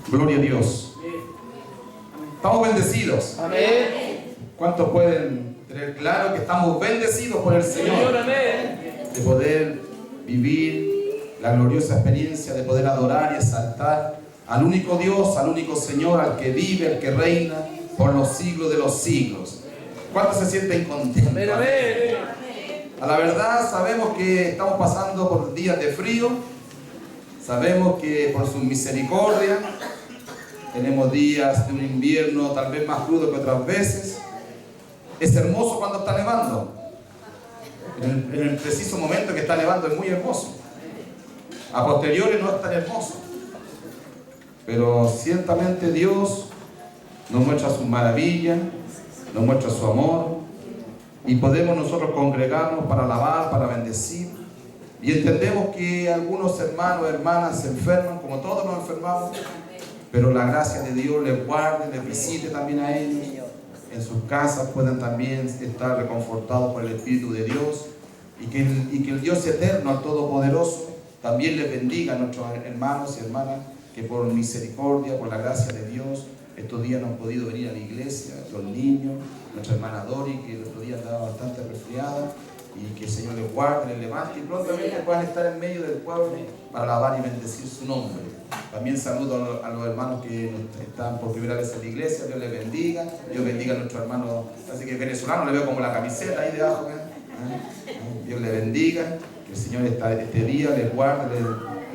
Gloria a Dios. Estamos bendecidos. Amén. ¿Cuántos pueden tener claro que estamos bendecidos por el Señor? De poder vivir la gloriosa experiencia de poder adorar y exaltar al único Dios, al único Señor, al que vive, al que reina por los siglos de los siglos. ¿Cuántos se sienten contentos? Amén. A la verdad sabemos que estamos pasando por días de frío. Sabemos que por su misericordia tenemos días de un invierno tal vez más crudo que otras veces. Es hermoso cuando está nevando. En el preciso momento que está nevando es muy hermoso. A posteriori no es tan hermoso. Pero ciertamente Dios nos muestra su maravilla, nos muestra su amor, y podemos nosotros congregarnos para alabar, para bendecir. Y entendemos que algunos hermanos, hermanas se enferman, como todos nos enfermamos, pero la gracia de Dios les guarde, les visite también a ellos. En sus casas puedan también estar reconfortados por el Espíritu de Dios, y que el Dios eterno, al Todopoderoso, también les bendiga a nuestros hermanos y hermanas, que por misericordia, por la gracia de Dios, estos días no han podido venir a la iglesia, los niños, nuestra hermana Dori, que el otro día andaba bastante resfriada, y que el Señor les guarde, les levante, y prontamente puedan estar en medio del pueblo para alabar y bendecir su nombre. También saludo a los hermanos que están por primera vez en la iglesia. Dios les bendiga, Dios bendiga a nuestros hermanos, así que venezolanos, le veo como la camiseta ahí debajo, Dios les bendiga, que el Señor este día les guarde,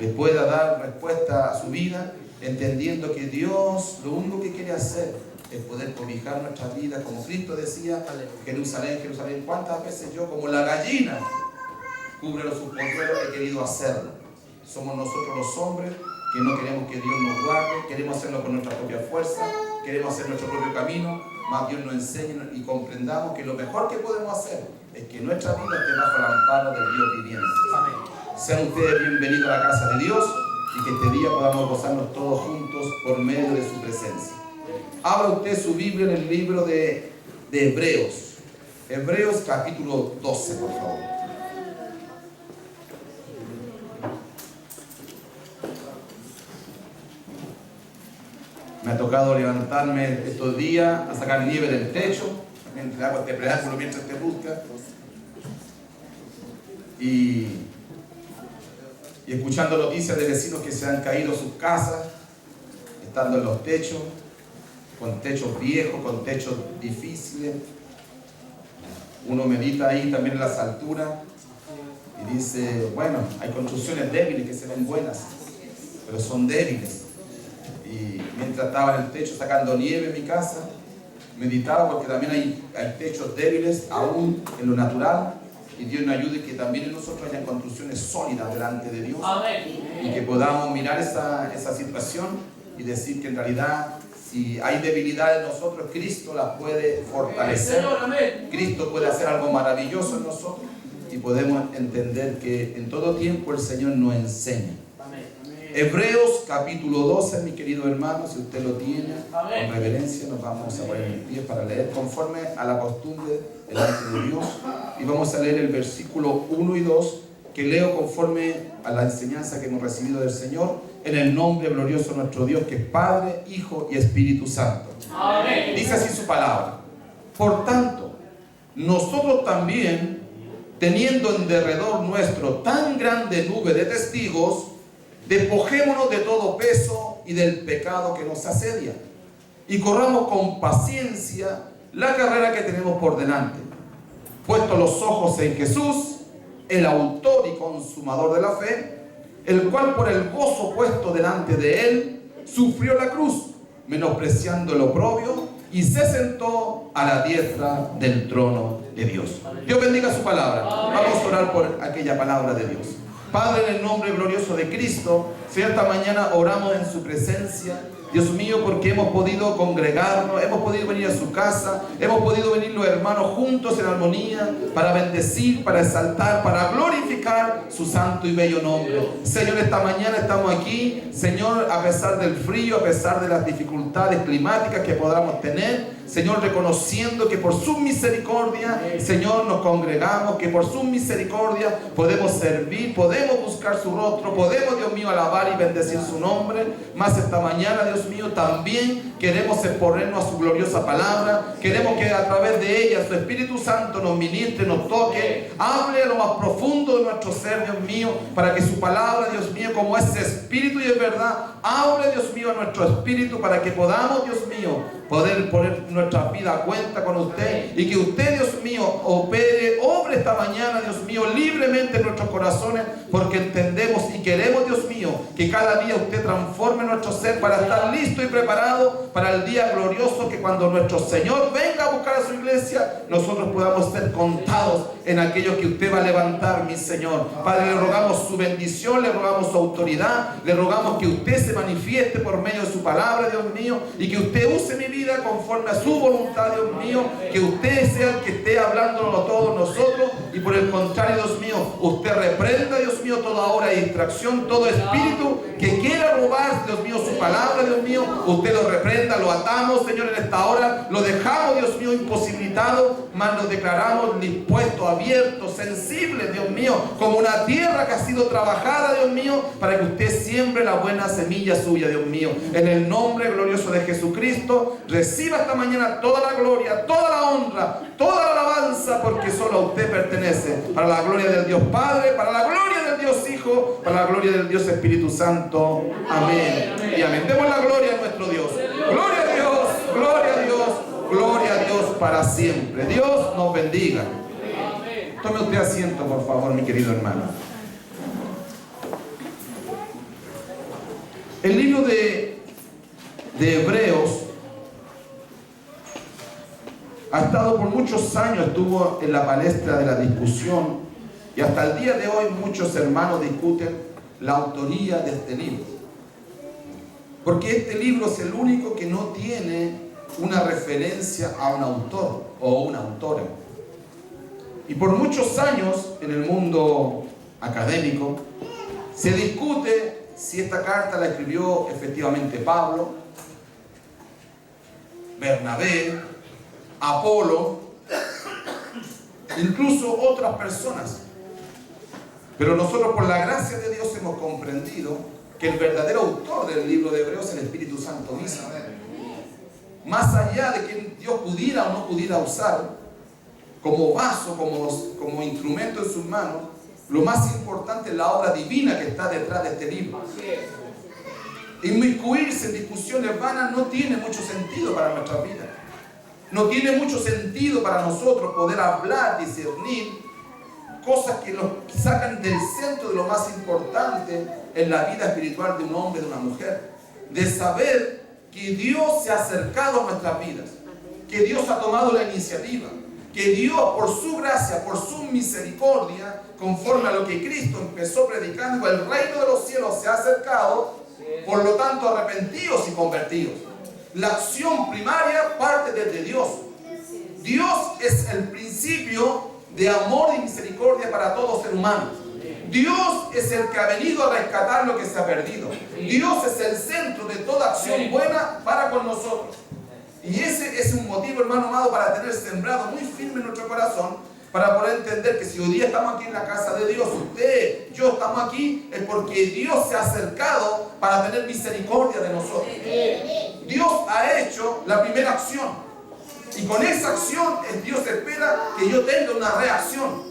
les pueda dar respuesta a su vida, entendiendo que Dios lo único que quiere hacer es poder cobijar nuestras vidas, como Cristo decía: Jerusalén, Jerusalén, ¿cuántas veces yo, como la gallina, cubre los polluelos, he querido hacerlo? Somos nosotros los hombres que no queremos que Dios nos guarde, queremos hacerlo con nuestra propia fuerza, queremos hacer nuestro propio camino, más Dios nos enseñe y comprendamos que lo mejor que podemos hacer es que nuestra vida esté bajo el amparo del Dios viviente. Amén. Sean ustedes bienvenidos a la casa de Dios, y que este día podamos gozarnos todos juntos por medio de su presencia. Abra usted su Biblia en el libro de Hebreos. Hebreos capítulo 12, por favor. Me ha tocado levantarme estos días a sacar nieve del techo, mientras hago este preámbulo, mientras te busca. Y escuchando noticias de vecinos que se han caído sus casas, estando en los techos, con techos viejos, con techos difíciles. Uno medita ahí también en las alturas y dice, bueno, hay construcciones débiles que se ven buenas, pero son débiles. Y mientras estaba en el techo sacando nieve en mi casa, meditaba, porque también hay techos débiles aún en lo natural, y Dios nos ayude que también en nosotros haya construcciones sólidas delante de Dios. Amén. Y que podamos mirar esa situación y decir que en realidad, si hay debilidad en nosotros, Cristo la puede fortalecer. Cristo puede hacer algo maravilloso en nosotros, y podemos entender que en todo tiempo el Señor nos enseña. Hebreos capítulo 12, mi querido hermano, si usted lo tiene, con reverencia nos vamos a poner en pie para leer conforme a la costumbre delante de Dios, y vamos a leer el versículo 1 y 2, que leo conforme a la enseñanza que hemos recibido del Señor, en el nombre glorioso de nuestro Dios, que es Padre, Hijo y Espíritu Santo. Amén. Dice así su palabra: por tanto, nosotros también, teniendo en derredor nuestro tan grande nube de testigos, despojémonos de todo peso y del pecado que nos asedia, y corramos con paciencia la carrera que tenemos por delante, puestos los ojos en Jesús, el autor y consumador de la fe, el cual por el gozo puesto delante de él sufrió la cruz, menospreciando el oprobio, y se sentó a la diestra del trono de Dios. Dios bendiga su palabra. Vamos a orar por aquella palabra de Dios. Padre, en el nombre glorioso de Cristo, cierta mañana oramos en su presencia, Dios mío, porque hemos podido congregarnos, hemos podido venir a su casa, hemos podido venir los hermanos juntos en armonía para bendecir, para exaltar, para glorificar su santo y bello nombre. Señor, esta mañana estamos aquí, Señor, a pesar del frío, a pesar de las dificultades climáticas que podamos tener, Señor, reconociendo que por su misericordia, Señor, nos congregamos, que por su misericordia podemos servir, podemos podemos buscar su rostro, podemos, Dios mío, alabar y bendecir su nombre. Más esta mañana, Dios mío, también queremos exponernos a su gloriosa palabra. Queremos que a través de ella su Espíritu Santo nos ministre, nos toque, hable a lo más profundo de nuestro ser, Dios mío, para que su palabra, Dios mío, como es espíritu y es verdad, hable, Dios mío, a nuestro espíritu, para que podamos, Dios mío, poder poner nuestra vida a cuenta con usted, y que usted, Dios mío, obre esta mañana, Dios mío, libremente en nuestros corazones, porque entendemos y queremos, Dios mío, que cada día usted transforme nuestro ser para estar listo y preparado para el día glorioso, que cuando nuestro Señor venga a buscar a su iglesia, nosotros podamos ser contados en aquello que usted va a levantar, mi Señor. Padre, le rogamos su bendición, le rogamos su autoridad, le rogamos que usted se manifieste por medio de su palabra, Dios mío, y que usted use mi vida conforme a su voluntad, Dios mío, que usted sea el que esté hablándonos a todos nosotros, y por el contrario, Dios mío, usted reprenda, Dios mío, toda obra de distracción, todo espíritu que quiera robar, Dios mío, su palabra, Dios mío, usted lo reprenda, lo atamos, Señor, en esta hora, lo dejamos, Dios mío, imposibilitado, mas nos declaramos dispuestos, abiertos, sensibles, Dios mío, como una tierra que ha sido trabajada, Dios mío, para que usted siembre la buena semilla suya, Dios mío. En el nombre glorioso de Jesucristo, reciba esta mañana toda la gloria, toda la honra, toda la alabanza, porque solo a usted pertenece, para la gloria del Dios Padre, para la gloria del Dios Hijo, para la gloria del Dios Espíritu Santo. Amén. Y amén. Demos la gloria a nuestro Dios. Gloria a Dios, gloria a Dios, gloria a Dios para siempre. Dios nos bendiga. Tome usted asiento, por favor, mi querido hermano. El libro de Hebreos ha estado por muchos años, estuvo en la palestra de la discusión, y hasta el día de hoy muchos hermanos discuten la autoría de este libro, porque este libro es el único que no tiene una referencia a un autor o una autora. Y por muchos años en el mundo académico se discute si esta carta la escribió efectivamente Pablo, Bernabé, Apolo, incluso otras personas. Pero nosotros, por la gracia de Dios, hemos comprendido que el verdadero autor del libro de Hebreos es el Espíritu Santo mismo. Más allá de que Dios pudiera o no pudiera usar como vaso, como instrumento en sus manos, lo más importante es la obra divina que está detrás de este libro. Inmiscuirse en discusiones vanas no tiene mucho sentido para nuestra vida. No tiene mucho sentido para nosotros poder hablar, discernir cosas que nos sacan del centro de lo más importante en la vida espiritual de un hombre, de una mujer. De saber que Dios se ha acercado a nuestras vidas, que Dios ha tomado la iniciativa, que Dios, por su gracia, por su misericordia, conforme a lo que Cristo empezó predicando, el reino de los cielos se ha acercado, por lo tanto arrepentidos y convertidos. La acción primaria parte desde Dios. Dios es el principio de amor y misericordia para todo ser humano. Dios es el que ha venido a rescatar lo que se ha perdido. Dios es el centro de toda acción buena para con nosotros. Y ese es un motivo, hermano amado, para tener sembrado muy firme en nuestro corazón, para poder entender que si hoy día estamos aquí en la casa de Dios, usted, yo estamos aquí, es porque Dios se ha acercado para tener misericordia de nosotros. Dios ha hecho la primera acción, y con esa acción Dios espera que yo tenga una reacción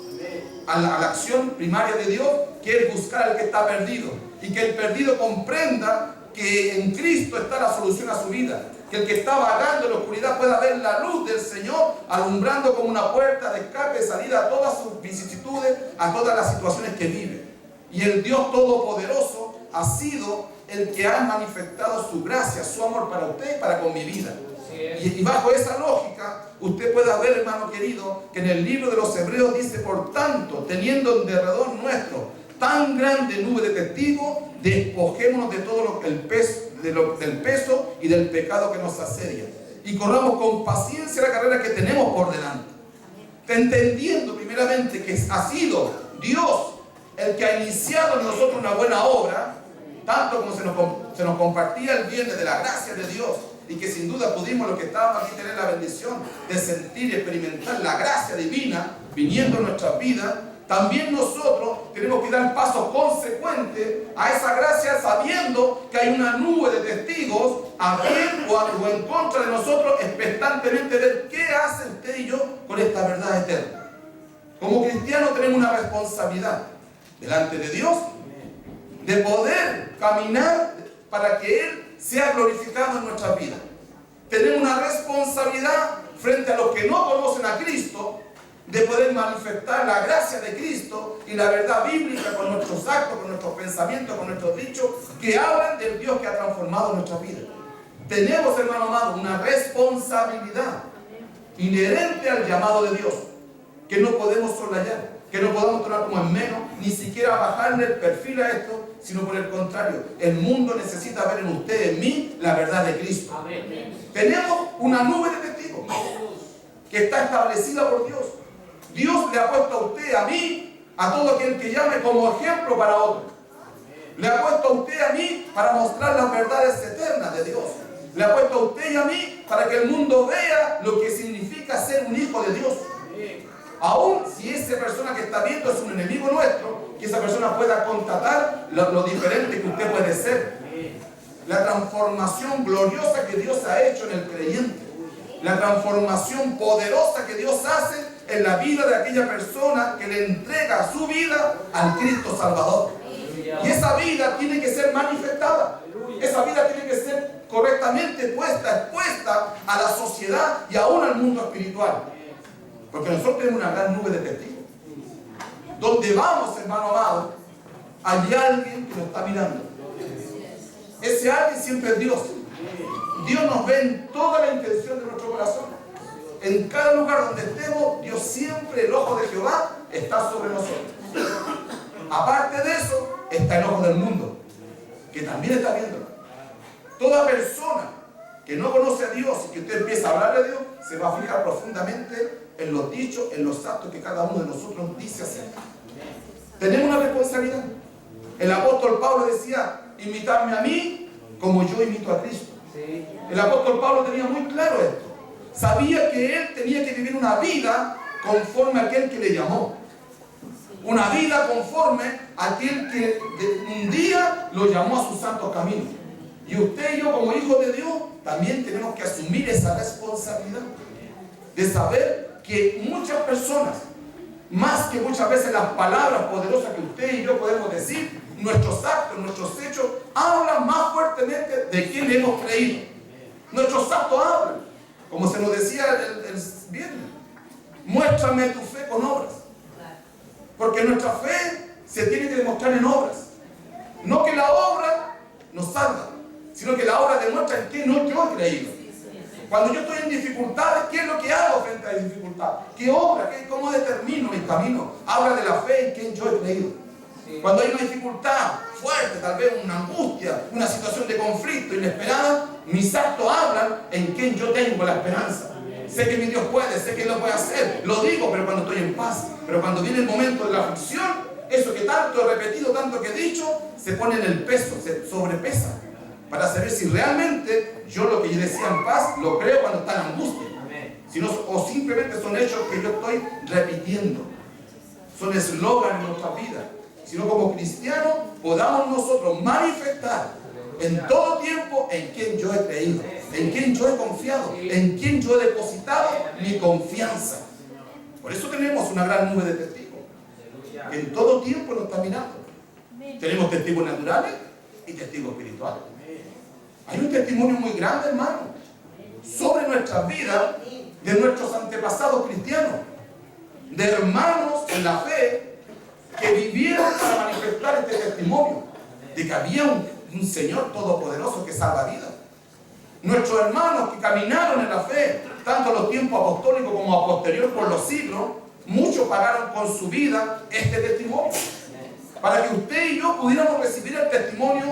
a la acción primaria de Dios, que es buscar al que está perdido, y que el perdido comprenda que en Cristo está la solución a su vida, que el que está vagando en la oscuridad pueda ver la luz del Señor alumbrando como una puerta de escape, de salida a todas sus vicisitudes, a todas las situaciones que vive. Y el Dios Todopoderoso ha sido el que ha manifestado su gracia, su amor para usted y para con mi vida. Y bajo esa lógica, usted puede ver, hermano querido, que en el libro de los Hebreos dice: por tanto, teniendo en derredor nuestro tan grande nube de testigos, despojémonos de todo el peso, del peso y del pecado que nos asedia, y corramos con paciencia la carrera que tenemos por delante, entendiendo primeramente que ha sido Dios el que ha iniciado en nosotros una buena obra, tanto como se nos compartía el viernes de la gracia de Dios, y que sin duda pudimos, los que estábamos aquí, tener la bendición de sentir y experimentar la gracia divina viniendo en nuestras vidas. También nosotros tenemos que dar pasos consecuentes a esa gracia, sabiendo que hay una nube de testigos a bien o en contra de nosotros, expectantemente ver qué hace usted y yo con esta verdad eterna. Como cristianos tenemos una responsabilidad delante de Dios de poder caminar para que Él sea glorificado en nuestras vidas. Tenemos una responsabilidad frente a los que no conocen a Cristo, de poder manifestar la gracia de Cristo y la verdad bíblica con nuestros actos, con nuestros pensamientos, con nuestros dichos, que hablan del Dios que ha transformado nuestra vida. Tenemos, hermano amado, una responsabilidad inherente al llamado de Dios, que no podemos soslayar, que no podamos tomar como en menos, ni siquiera bajarle el perfil a esto, sino por el contrario, el mundo necesita ver en usted, en mí, la verdad de Cristo. Amén. Tenemos una nube de testigos que está establecida por Dios. Dios le ha puesto a usted, a mí, a todo aquel que llame como ejemplo para otros. Le ha puesto a usted, a mí, para mostrar las verdades eternas de Dios. Le ha puesto a usted y a mí para que el mundo vea lo que significa ser un hijo de Dios. Aún si esa persona que está viendo es un enemigo nuestro, que esa persona pueda constatar lo diferente que usted puede ser. La transformación gloriosa que Dios ha hecho en el creyente. La transformación poderosa que Dios hace en la vida de aquella persona que le entrega su vida al Cristo Salvador. Y esa vida tiene que ser manifestada. Esa vida tiene que ser correctamente expuesta a la sociedad y aún al mundo espiritual. Porque nosotros tenemos una gran nube de testigos. Donde vamos, hermano amado, hay alguien que nos está mirando. Ese alguien siempre es Dios. Dios nos ve en toda la intención de nuestro corazón. En cada lugar donde estemos, Dios siempre, el ojo de Jehová, está sobre nosotros. Aparte de eso, está el ojo del mundo, que también está viéndolo. Toda persona que no conoce a Dios y que usted empieza a hablar de Dios, se va a fijar profundamente en los dichos, en los actos que cada uno de nosotros dice hacer. Tenemos una responsabilidad. El apóstol Pablo decía, imitadme a mí como yo imito a Cristo. El apóstol Pablo tenía muy claro esto. Sabía que él tenía que vivir una vida conforme a aquel que le llamó. Una vida conforme a aquel que un día lo llamó a sus santos caminos. Y usted y yo, como hijos de Dios, también tenemos que asumir esa responsabilidad de saber que muchas personas, más que muchas veces las palabras poderosas que usted y yo podemos decir, nuestros actos, nuestros hechos, hablan más fuertemente de quién hemos creído. Nuestros actos hablan. Como se nos decía el viernes, muéstrame tu fe con obras. Porque nuestra fe se tiene que demostrar en obras. No que la obra nos salga, sino que la obra demuestra en qué no yo he creído. Cuando yo estoy en dificultades, ¿qué es lo que hago frente a la dificultad? ¿Qué obra? ¿Cómo determino mi camino? Habla de la fe en quien yo he creído. Cuando hay una dificultad fuerte, tal vez una angustia, una situación de conflicto inesperada, mis actos hablan en quien yo tengo la esperanza. Sé que mi Dios puede, sé que Él lo puede hacer. Lo digo, pero cuando estoy en paz. Pero cuando viene el momento de la aflicción, eso que tanto he repetido, tanto que he dicho, se pone en el peso, se sobrepesa. Para saber si realmente yo lo que yo decía en paz, lo creo cuando está en angustia. O simplemente son hechos que yo estoy repitiendo. Son eslóganes en nuestra vida. Sino como cristianos podamos nosotros manifestar en todo tiempo en quien yo he creído, en quien yo he confiado, en quien yo he depositado mi confianza. Por eso tenemos una gran nube de testigos. En todo tiempo nos está mirando. Tenemos testigos naturales y testigos espirituales. Hay un testimonio muy grande, hermano, sobre nuestras vidas, de nuestros antepasados cristianos, de hermanos en la fe, que vivieron para manifestar este testimonio de que había un Señor todopoderoso que salva vidas. Nuestros hermanos que caminaron en la fe, tanto en los tiempos apostólicos como a posterior por los siglos, muchos pagaron con su vida este testimonio, para que usted y yo pudiéramos recibir el testimonio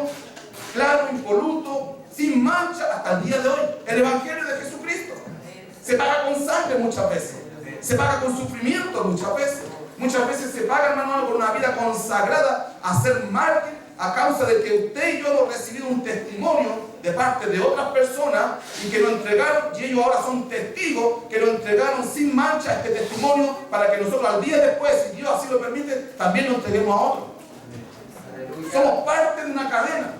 claro, impoluto, sin mancha hasta el día de hoy. El Evangelio de Jesucristo se paga con sangre muchas veces, se paga con sufrimiento muchas veces se paga, hermano, por una vida consagrada a ser mártir, a causa de que usted y yo hemos recibido un testimonio de parte de otras personas y que lo entregaron, y ellos ahora son testigos que lo entregaron sin mancha este testimonio para que nosotros al día después, si Dios así lo permite, también lo entreguemos a otros. Somos parte de una cadena.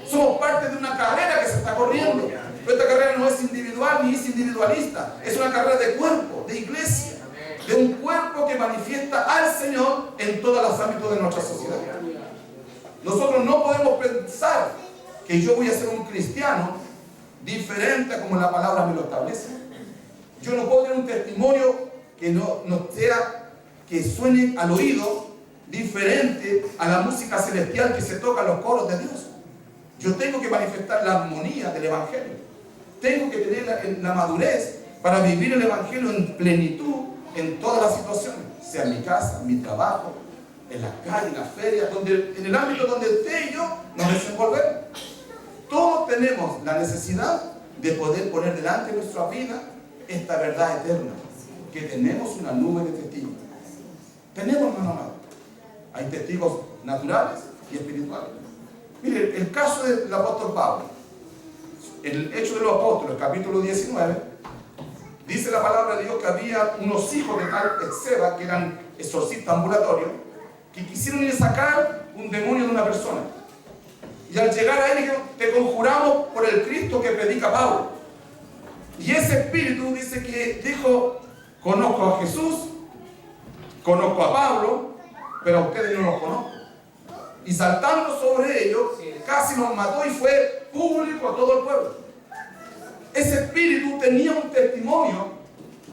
Somos parte de una carrera que se está corriendo. Pero esta carrera no es individual ni es individualista. Es una carrera de cuerpo, de iglesia. De un cuerpo que manifiesta al Señor en todos los ámbitos de nuestra sociedad. Nosotros no podemos pensar que yo voy a ser un cristiano diferente a como la palabra me lo establece. Yo no puedo tener un testimonio que no sea, que suene al oído diferente a la música celestial que se toca en los coros de Dios. Yo tengo que manifestar la armonía del Evangelio. Tengo que tener la madurez para vivir el Evangelio en plenitud en todas las situaciones, sea en mi casa, en mi trabajo, en las calles, en las ferias, en el ámbito donde usted y yo nos desenvolvemos. Todos tenemos la necesidad de poder poner delante de nuestra vida esta verdad eterna, que tenemos una nube de testigos. Tenemos, hermano amado. Hay testigos naturales y espirituales. Mire, el caso del apóstol Pablo, el Hecho de los Apóstoles, capítulo 19, dice la palabra de Dios que había unos hijos de tal Esceva, que eran exorcistas ambulatorios, que quisieron ir a sacar un demonio de una persona. Y al llegar a él dijeron, te conjuramos por el Cristo que predica Pablo. Y ese espíritu dice que dijo, conozco a Jesús, conozco a Pablo, pero a ustedes no los conozco. Y saltando sobre ellos, casi los mató y fue público a todo el pueblo. Ese espíritu tenía un testimonio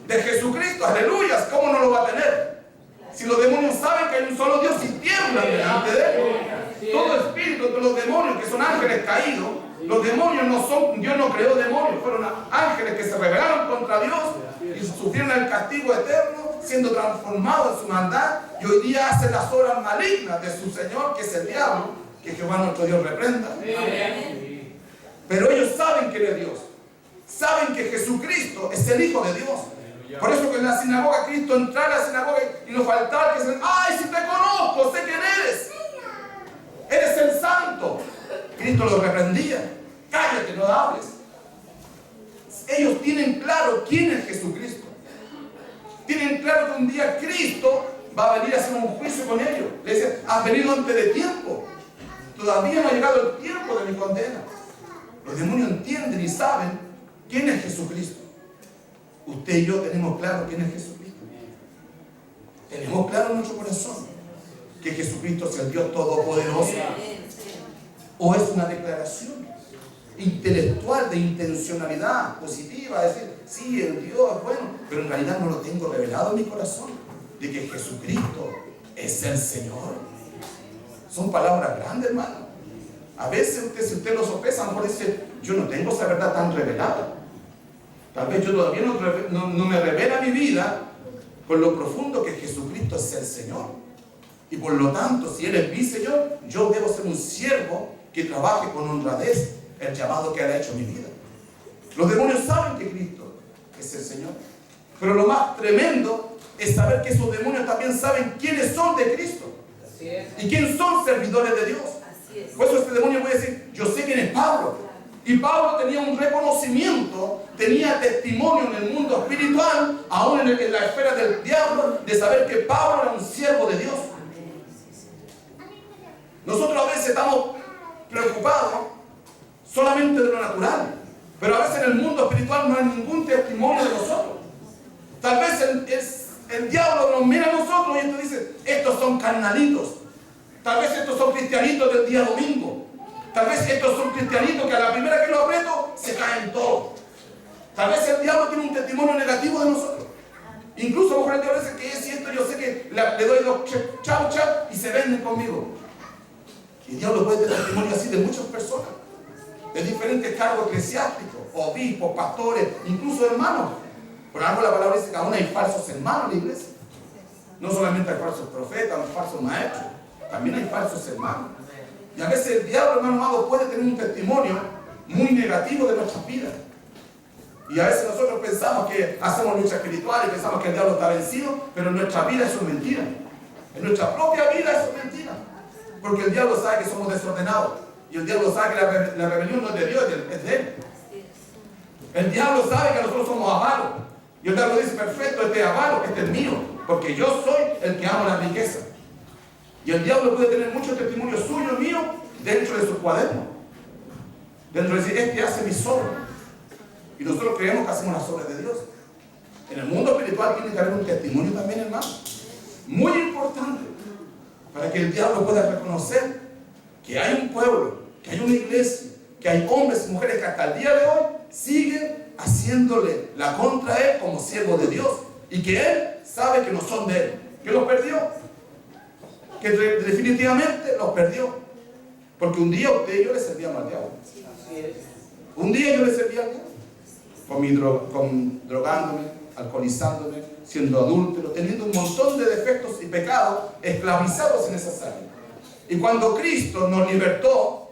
de Jesucristo. Aleluya, ¿cómo no lo va a tener? Si los demonios saben que hay un solo Dios y tiemblan delante de él. Todo espíritu de los demonios, que son ángeles caídos, los demonios no son, Dios no creó demonios, fueron ángeles que se rebelaron contra Dios y sufrieron el castigo eterno, siendo transformados en su maldad, y hoy día hacen las obras malignas de su Señor, que es el diablo, que Jehová nuestro Dios reprenda. Pero ellos saben que Él es Dios, saben que Jesucristo es el Hijo de Dios. Por eso que en la sinagoga, Cristo entrara a la sinagoga y nos faltaba que se, ¡ay, si te conozco, sé quién eres! Eres el santo. Cristo los reprendía. Cállate, no hables. Ellos tienen claro quién es Jesucristo. Tienen claro que un día Cristo va a venir a hacer un juicio con ellos. Le dicen, has venido antes de tiempo. Todavía no ha llegado el tiempo de mi condena. Los demonios entienden y saben quién es Jesucristo. Usted y yo tenemos claro quién es Jesucristo. Tenemos claro en nuestro corazón que Jesucristo es el Dios Todopoderoso. ¿O es una declaración intelectual de intencionalidad positiva? Es decir, sí, el Dios es bueno, pero en realidad no lo tengo revelado en mi corazón, de que Jesucristo es el Señor. Son palabras grandes, hermano. A veces si usted lo sopesa, a lo mejor dice, yo no tengo esa verdad tan revelada. Tal vez yo todavía no me revela mi vida con lo profundo que Jesucristo es el Señor. Y por lo tanto, si Él es mi Señor, yo debo ser un siervo que trabaje con honradez el llamado que Él ha hecho en mi vida. Los demonios saben que Cristo es el Señor. Pero lo más tremendo es saber que esos demonios también saben quiénes son de Cristo. Así es. Y quiénes son servidores de Dios. Así es. Por eso este demonio puede decir, yo sé quién es Pablo. Y Pablo tenía un reconocimiento, tenía testimonio en el mundo espiritual, aún en la esfera del diablo, de saber que Pablo era un siervo de Dios. Nosotros a veces estamos preocupados solamente de lo natural, pero a veces en el mundo espiritual no hay ningún testimonio de nosotros. Tal vez el diablo nos mira a nosotros y entonces dice, estos son carnalitos. Tal vez estos son cristianitos del día domingo. Tal vez estos son cristianitos que a la primera que lo aprieto se caen todos. Tal vez el diablo tiene un testimonio negativo de nosotros. Incluso a lo mejor el diablo dice que es cierto, yo sé que le doy dos chau chau y se venden conmigo. Y el diablo puede tener testimonio así de muchas personas, de diferentes cargos eclesiásticos, obispos, pastores, incluso hermanos. Por algo la palabra dice que aún hay falsos hermanos en la iglesia. No solamente hay falsos profetas, falsos maestros, también hay falsos hermanos. Y a veces el diablo, hermano amado, puede tener un testimonio muy negativo de nuestras vidas. Y a veces nosotros pensamos que hacemos lucha espiritual y pensamos que el diablo está vencido, pero en nuestra vida eso es mentira. En nuestra propia vida eso es mentira. Porque el diablo sabe que somos desordenados. Y el diablo sabe que la rebelión no es de Dios, es de él. El diablo sabe que nosotros somos avaros. Y el diablo dice, perfecto, este es avaro, este es mío. Porque yo soy el que amo la riqueza. Y el diablo puede tener muchos testimonios suyos, míos, dentro de su cuaderno. Dentro de decir, este hace mis obras. Y nosotros creemos que hacemos las obras de Dios. En el mundo espiritual tiene que haber un testimonio también, hermano. Muy importante. Para que el diablo pueda reconocer que hay un pueblo, que hay una iglesia, que hay hombres y mujeres que hasta el día de hoy siguen haciéndole la contra a él como siervo de Dios. Y que él sabe que no son de él. Que los perdió. Que definitivamente los perdió. Porque un día usted y yo le servíamos al diablo. Un día yo le servía al diablo. Drogándome, alcoholizándome, siendo adúltero, teniendo un montón de defectos y pecados esclavizados en esa sangre. Y cuando Cristo nos libertó,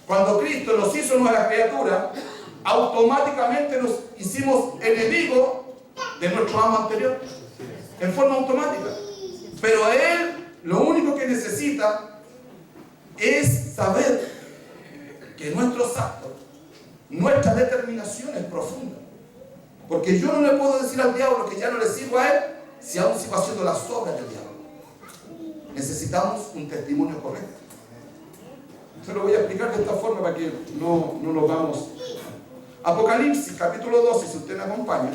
cuando Cristo nos hizo nueva criatura, automáticamente nos hicimos enemigos de nuestro amo anterior, en forma automática. Pero a él lo único que necesita es saber que nuestros actos, nuestra determinación es profunda. Porque yo no le puedo decir al diablo que ya no le sirvo a él si aún sigo haciendo las obras del diablo. Necesitamos un testimonio correcto. Se lo voy a explicar de esta forma para que no lo vamos. Apocalipsis capítulo 12, si usted me acompaña.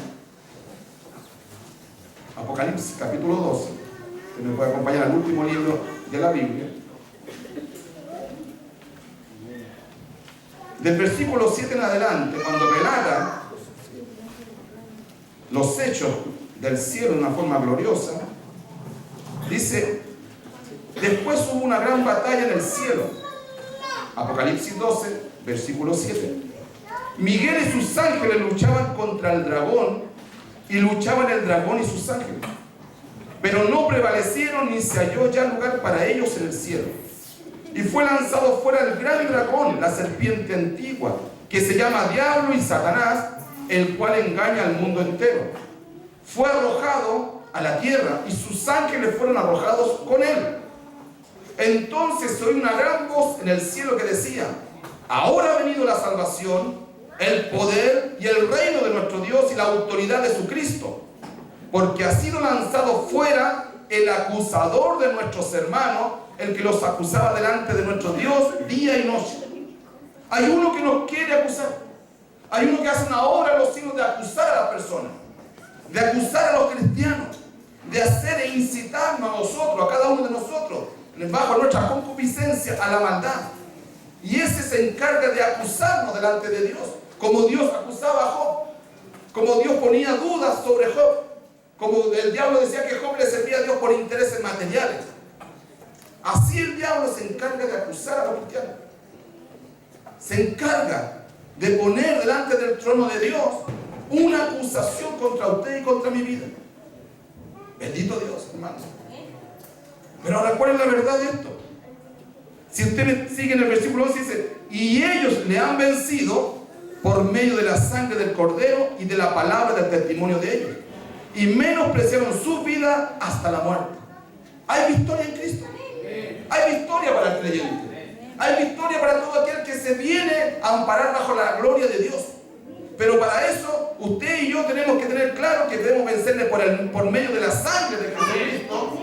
Apocalipsis capítulo 12. Usted me puede acompañar al último libro de la Biblia. Del versículo 7 en adelante, cuando relata los hechos del cielo de una forma gloriosa, dice, después hubo una gran batalla en el cielo. Apocalipsis 12, versículo 7. Miguel y sus ángeles luchaban contra el dragón, y luchaban el dragón y sus ángeles. Pero no prevalecieron, ni se halló ya lugar para ellos en el cielo. Y fue lanzado fuera el gran dragón, la serpiente antigua, que se llama Diablo y Satanás, el cual engaña al mundo entero. Fue arrojado a la tierra y sus ángeles fueron arrojados con él. Entonces oí una gran voz en el cielo que decía, ahora ha venido la salvación, el poder y el reino de nuestro Dios y la autoridad de su Cristo, porque ha sido lanzado fuera el acusador de nuestros hermanos, el que los acusaba delante de nuestro Dios día y noche. Hay uno que nos quiere acusar. Hay uno que hace una obra en los siglos de acusar a las personas, de acusar a los cristianos, de hacer e incitarnos a nosotros, a cada uno de nosotros, bajo nuestra concupiscencia, a la maldad. Y ese se encarga de acusarnos delante de Dios, como Dios acusaba a Job, como Dios ponía dudas sobre Job, como el diablo decía que Job le servía a Dios por intereses materiales. Así el diablo se encarga de acusar a los cristianos. Se encarga de poner delante del trono de Dios una acusación contra usted y contra mi vida. Bendito Dios, hermano. Pero ahora, ¿cuál es la verdad de esto? Si usted me sigue en el versículo 11, dice, y ellos le han vencido por medio de la sangre del Cordero y de la palabra del testimonio de ellos, y menospreciaron su vida hasta la muerte. Hay victoria en Cristo. Hay victoria para el creyente. Hay victoria para todo aquel que se viene a amparar bajo la gloria de Dios. Pero para eso, usted y yo tenemos que tener claro que debemos vencerle por medio de la sangre de Jesucristo,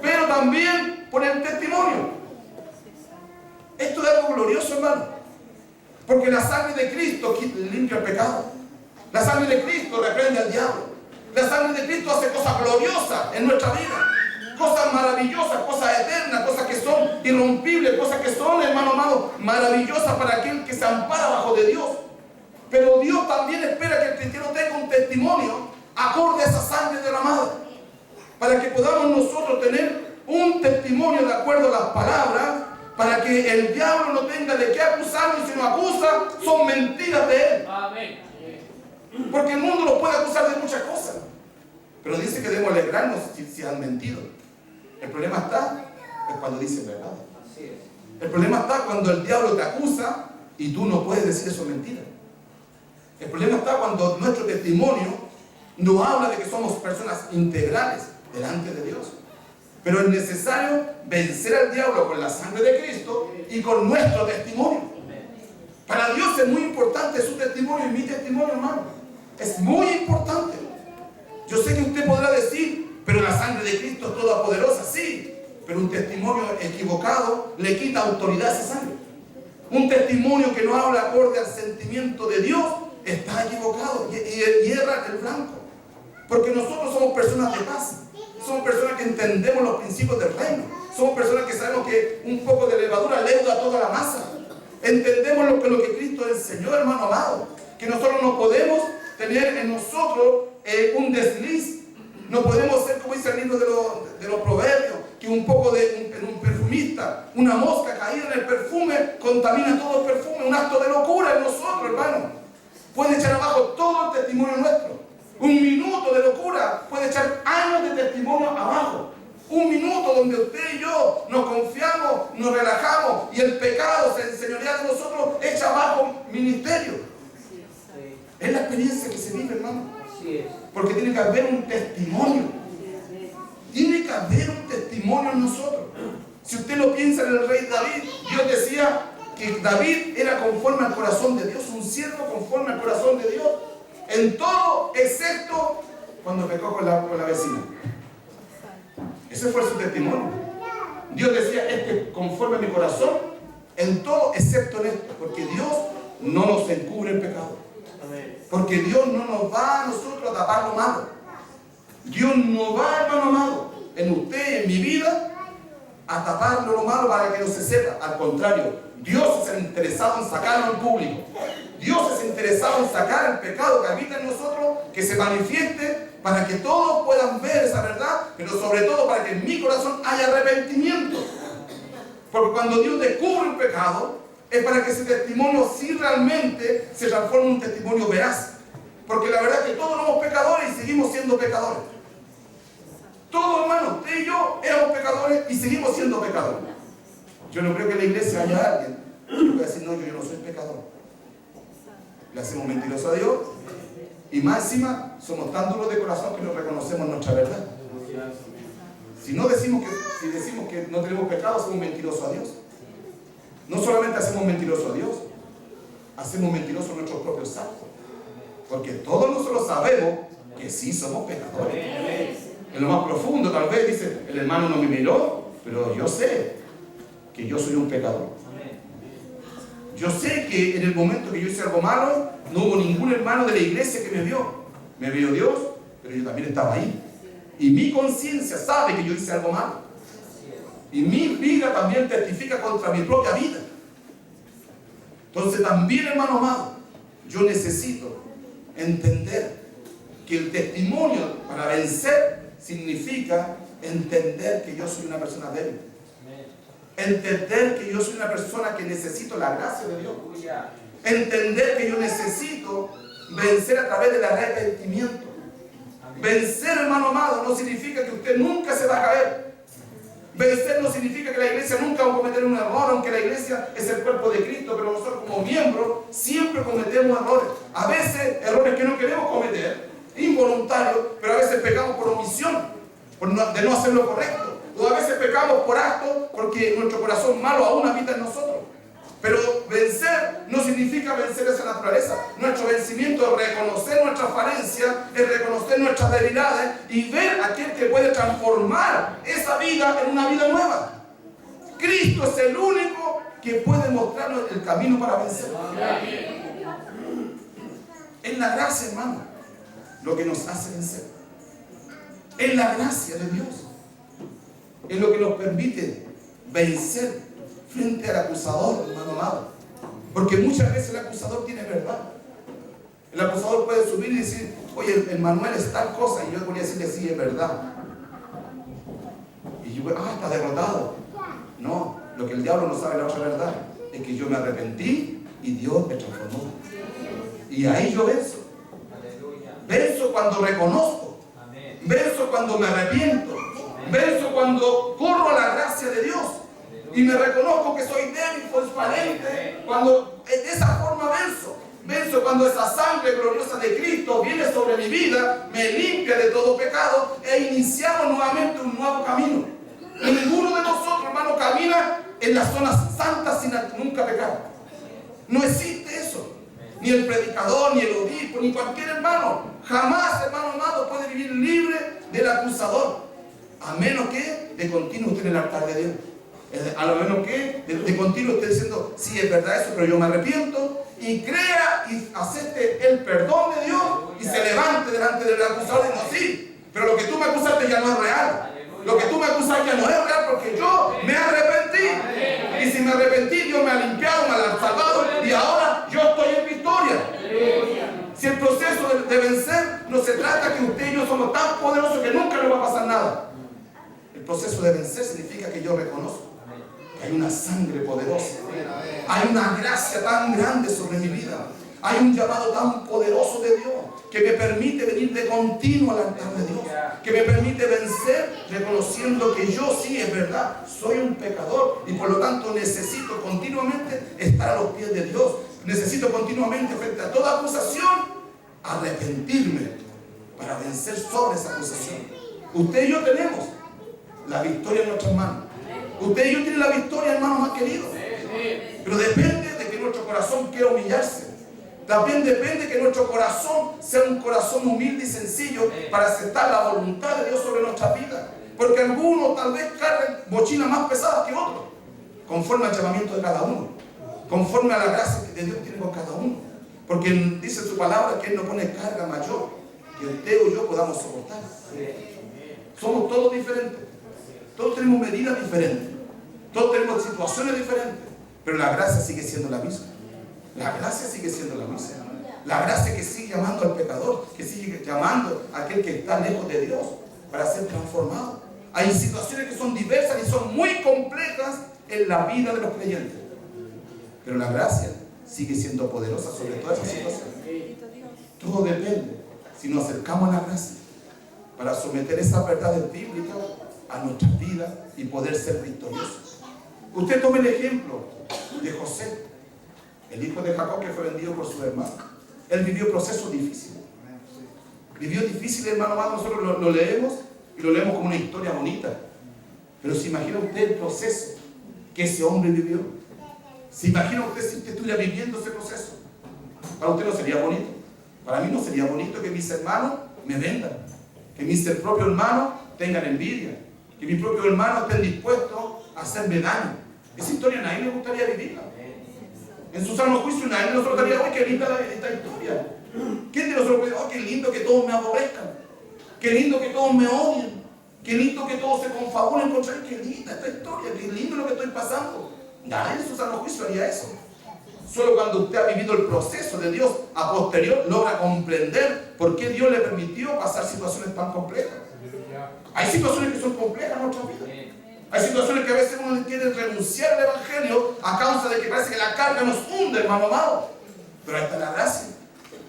pero también por el testimonio. Esto es algo glorioso, hermano. Porque la sangre de Cristo limpia el pecado. La sangre de Cristo reprende al diablo. La sangre de Cristo hace cosas gloriosas en nuestra vida. Cosas maravillosas, cosas eternas, cosas que son irrompibles, cosas que son, hermano amado, maravillosas para aquel que se ampara bajo de Dios. Pero Dios también espera que el cristiano tenga un testimonio acorde a esa sangre derramada, para que podamos nosotros tener un testimonio de acuerdo a las palabras, para que el diablo no tenga de qué acusarnos, y si nos acusa, son mentiras de él. Amén. Porque el mundo nos puede acusar de muchas cosas, pero dice que debemos alegrarnos si han mentido. El problema está cuando dicen verdad. El problema está cuando el diablo te acusa y tú no puedes decir eso es mentira. El problema está cuando nuestro testimonio nos habla de que somos personas integrales delante de Dios. Pero es necesario vencer al diablo con la sangre de Cristo y con nuestro testimonio. Para Dios es muy importante su testimonio y mi testimonio, hermano. Es muy importante. Yo sé que usted podrá decir, pero la sangre de Cristo es toda poderosa, sí. Pero un testimonio equivocado le quita autoridad a esa sangre. Un testimonio que no habla acorde al sentimiento de Dios está equivocado y erra el blanco. Porque nosotros somos personas de paz. Somos personas que entendemos los principios del reino. Somos personas que sabemos que un poco de levadura leuda toda la masa. Entendemos lo que Cristo enseñó, hermano amado. Que nosotros no podemos tener en nosotros un desliz. No podemos ser, como dice el libro de los proverbios, que un poco de un perfumista, una mosca caída en el perfume, contamina todo el perfume. Un acto de locura en nosotros, hermano. Puede echar abajo todo el testimonio nuestro. Un minuto de locura puede echar años de testimonio abajo. Un minuto donde usted y yo nos confiamos, nos relajamos y el pecado se enseñorea de nosotros, echa abajo ministerio. Es la experiencia que se vive, hermano. Porque tiene que haber un testimonio. Tiene que haber un testimonio en nosotros. Si usted lo piensa en el rey David, Dios decía que David era conforme al corazón de Dios, un siervo conforme al corazón de Dios. En todo, excepto cuando pecó con la vecina. Ese fue su testimonio. Dios decía, conforme a mi corazón, en todo, excepto en esto. Porque Dios no nos encubre el pecado. Porque Dios no nos va a nosotros a tapar lo malo. Dios no va, hermano amado, en usted, en mi vida, a tapar lo malo para que no se sepa. Al contrario, Dios es interesado en sacarlo en público. Dios es interesado en sacar el pecado que habita en nosotros, que se manifieste para que todos puedan ver esa verdad, pero sobre todo para que en mi corazón haya arrepentimiento. Porque cuando Dios descubre el pecado, es para que ese testimonio sí realmente se transforme en un testimonio veraz. Porque la verdad es que todos somos pecadores y seguimos siendo pecadores. Todos, hermanos, usted y yo éramos pecadores y seguimos siendo pecadores. Yo no creo que en la iglesia haya alguien que pueda decir, no, yo no soy pecador. Le hacemos mentiroso a Dios y más encima somos tan duros de corazón que no reconocemos nuestra verdad. Si decimos que no tenemos pecado, hacemos mentiroso a Dios. No solamente hacemos mentiroso a Dios, hacemos mentiroso a nuestros propios actos. Porque todos nosotros sabemos que sí somos pecadores. En lo más profundo tal vez dice, el hermano no me miró, pero yo sé que yo soy un pecador. Yo sé que en el momento que yo hice algo malo, no hubo ningún hermano de la iglesia que me vio. Me vio Dios, pero yo también estaba ahí. Y mi conciencia sabe que yo hice algo malo. Y mi vida también testifica contra mi propia vida. Entonces también, hermano amado, yo necesito entender que el testimonio para vencer significa entender que yo soy una persona débil. Entender que yo soy una persona que necesito la gracia de Dios. Entender que yo necesito vencer a través del arrepentimiento. Vencer, hermano amado, no significa que usted nunca se va a caer. Vencer no significa que la iglesia nunca va a cometer un error, aunque la iglesia es el cuerpo de Cristo, pero nosotros como miembros siempre cometemos errores. A veces errores que no queremos cometer, involuntarios, pero a veces pecamos por omisión, de no hacer lo correcto. O a veces pecamos por acto porque nuestro corazón malo aún habita en nosotros. Pero vencer no significa vencer esa naturaleza. Nuestro vencimiento es reconocer nuestras falencias, es reconocer nuestras debilidades y ver a aquel que puede transformar esa vida en una vida nueva. Cristo es el único que puede mostrarnos el camino para vencer. Es la gracia, hermano, lo que nos hace vencer. Es la gracia de Dios. Es lo que nos permite vencer frente al acusador, hermano amado. Porque muchas veces el acusador tiene verdad. El acusador puede subir y decir, oye, el Manuel es tal cosa, y yo voy a decirle, sí, es verdad. Y yo, está derrotado. No, lo que el diablo no sabe la otra verdad es que yo me arrepentí y Dios me transformó. Y ahí yo venzo. Venzo cuando reconozco. Venzo cuando me arrepiento. Venzo cuando corro a la gracia de Dios y me reconozco que soy débil, transparente. Cuando de esa forma venzo cuando esa sangre gloriosa de Cristo viene sobre mi vida, me limpia de todo pecado e iniciamos nuevamente un nuevo camino. Ninguno de nosotros, hermano, camina en las zonas santas sin nunca pecar. No existe eso. Ni el predicador, ni el obispo, ni cualquier hermano. Jamás, hermano amado, puede vivir libre del acusador. A menos que de continuo esté en el altar de Dios. A lo menos que de continuo esté diciendo, sí, es verdad eso, pero yo me arrepiento. Y crea y acepte el perdón de Dios y se levante delante del acusador y diga, sí, pero lo que tú me acusaste ya no es real. Lo que tú me acusas ya no es real porque yo me arrepentí. Y si me arrepentí, Dios me ha limpiado, me ha salvado y ahora yo estoy en victoria. Si el proceso de vencer no se trata que usted y yo somos tan poderosos que nunca nos va a pasar nada. El proceso de vencer significa que yo reconozco que hay una sangre poderosa. Hay una gracia tan grande sobre mi vida. Hay un llamado tan poderoso de Dios que me permite venir de continuo al altar de Dios, que me permite vencer reconociendo que yo sí, es verdad, soy un pecador y por lo tanto necesito continuamente estar a los pies de Dios. Necesito continuamente frente a toda acusación arrepentirme para vencer sobre esa acusación. Usted y yo tenemos la victoria en nuestras manos. Usted y yo tienen la victoria, hermanos más queridos. Pero depende de que nuestro corazón quiera humillarse. También depende que nuestro corazón sea un corazón humilde y sencillo para aceptar la voluntad de Dios sobre nuestra vida. Porque algunos tal vez cargan mochilas más pesadas que otros, conforme al llamamiento de cada uno, conforme a la gracia que Dios tiene con cada uno. Porque dice su palabra que Él no pone carga mayor que usted o yo podamos soportar. Somos todos diferentes, todos tenemos medidas diferentes, todos tenemos situaciones diferentes, pero la gracia sigue siendo la misma. La gracia sigue siendo la misma. La gracia que sigue llamando al pecador, que sigue llamando a aquel que está lejos de Dios para ser transformado. Hay situaciones que son diversas y son muy complejas en la vida de los creyentes, pero la gracia sigue siendo poderosa sobre todas esas situaciones. Todo depende si nos acercamos a la gracia para someter esas verdades bíblicas a nuestras vidas y poder ser victoriosos. Usted tome el ejemplo de José, el hijo de Jacob que fue vendido por su hermano. Él vivió procesos difíciles. Vivió difíciles, hermano amado. Nosotros lo leemos y lo leemos como una historia bonita. Pero ¿se imagina usted el proceso que ese hombre vivió? ¿Se imagina usted si usted estuviera viviendo ese proceso? Para usted no sería bonito. Para mí no sería bonito que mis hermanos me vendan, que mis propios hermanos tengan envidia, que mis propios hermanos estén dispuestos a hacerme daño. Esa historia a nadie le gustaría vivirla. En su sano juicio nadie de nosotros estaría, ¡ay, qué linda esta historia! ¿Quién de nosotros puede decir, ¡oh, qué lindo que todos me aborrezcan! ¡Qué lindo que todos me odien! ¡Qué lindo que todos se confabulen contra él! ¡Qué linda esta historia! ¡Qué lindo lo que estoy pasando! Nadie en su sano juicio haría eso. Solo cuando usted ha vivido el proceso de Dios a posterior logra comprender por qué Dios le permitió pasar situaciones tan complejas. Hay situaciones que son complejas en nuestra vida. Hay situaciones que a veces uno quiere renunciar al Evangelio a causa de que parece que la carga nos hunde, hermano amado. Pero ahí está la gracia,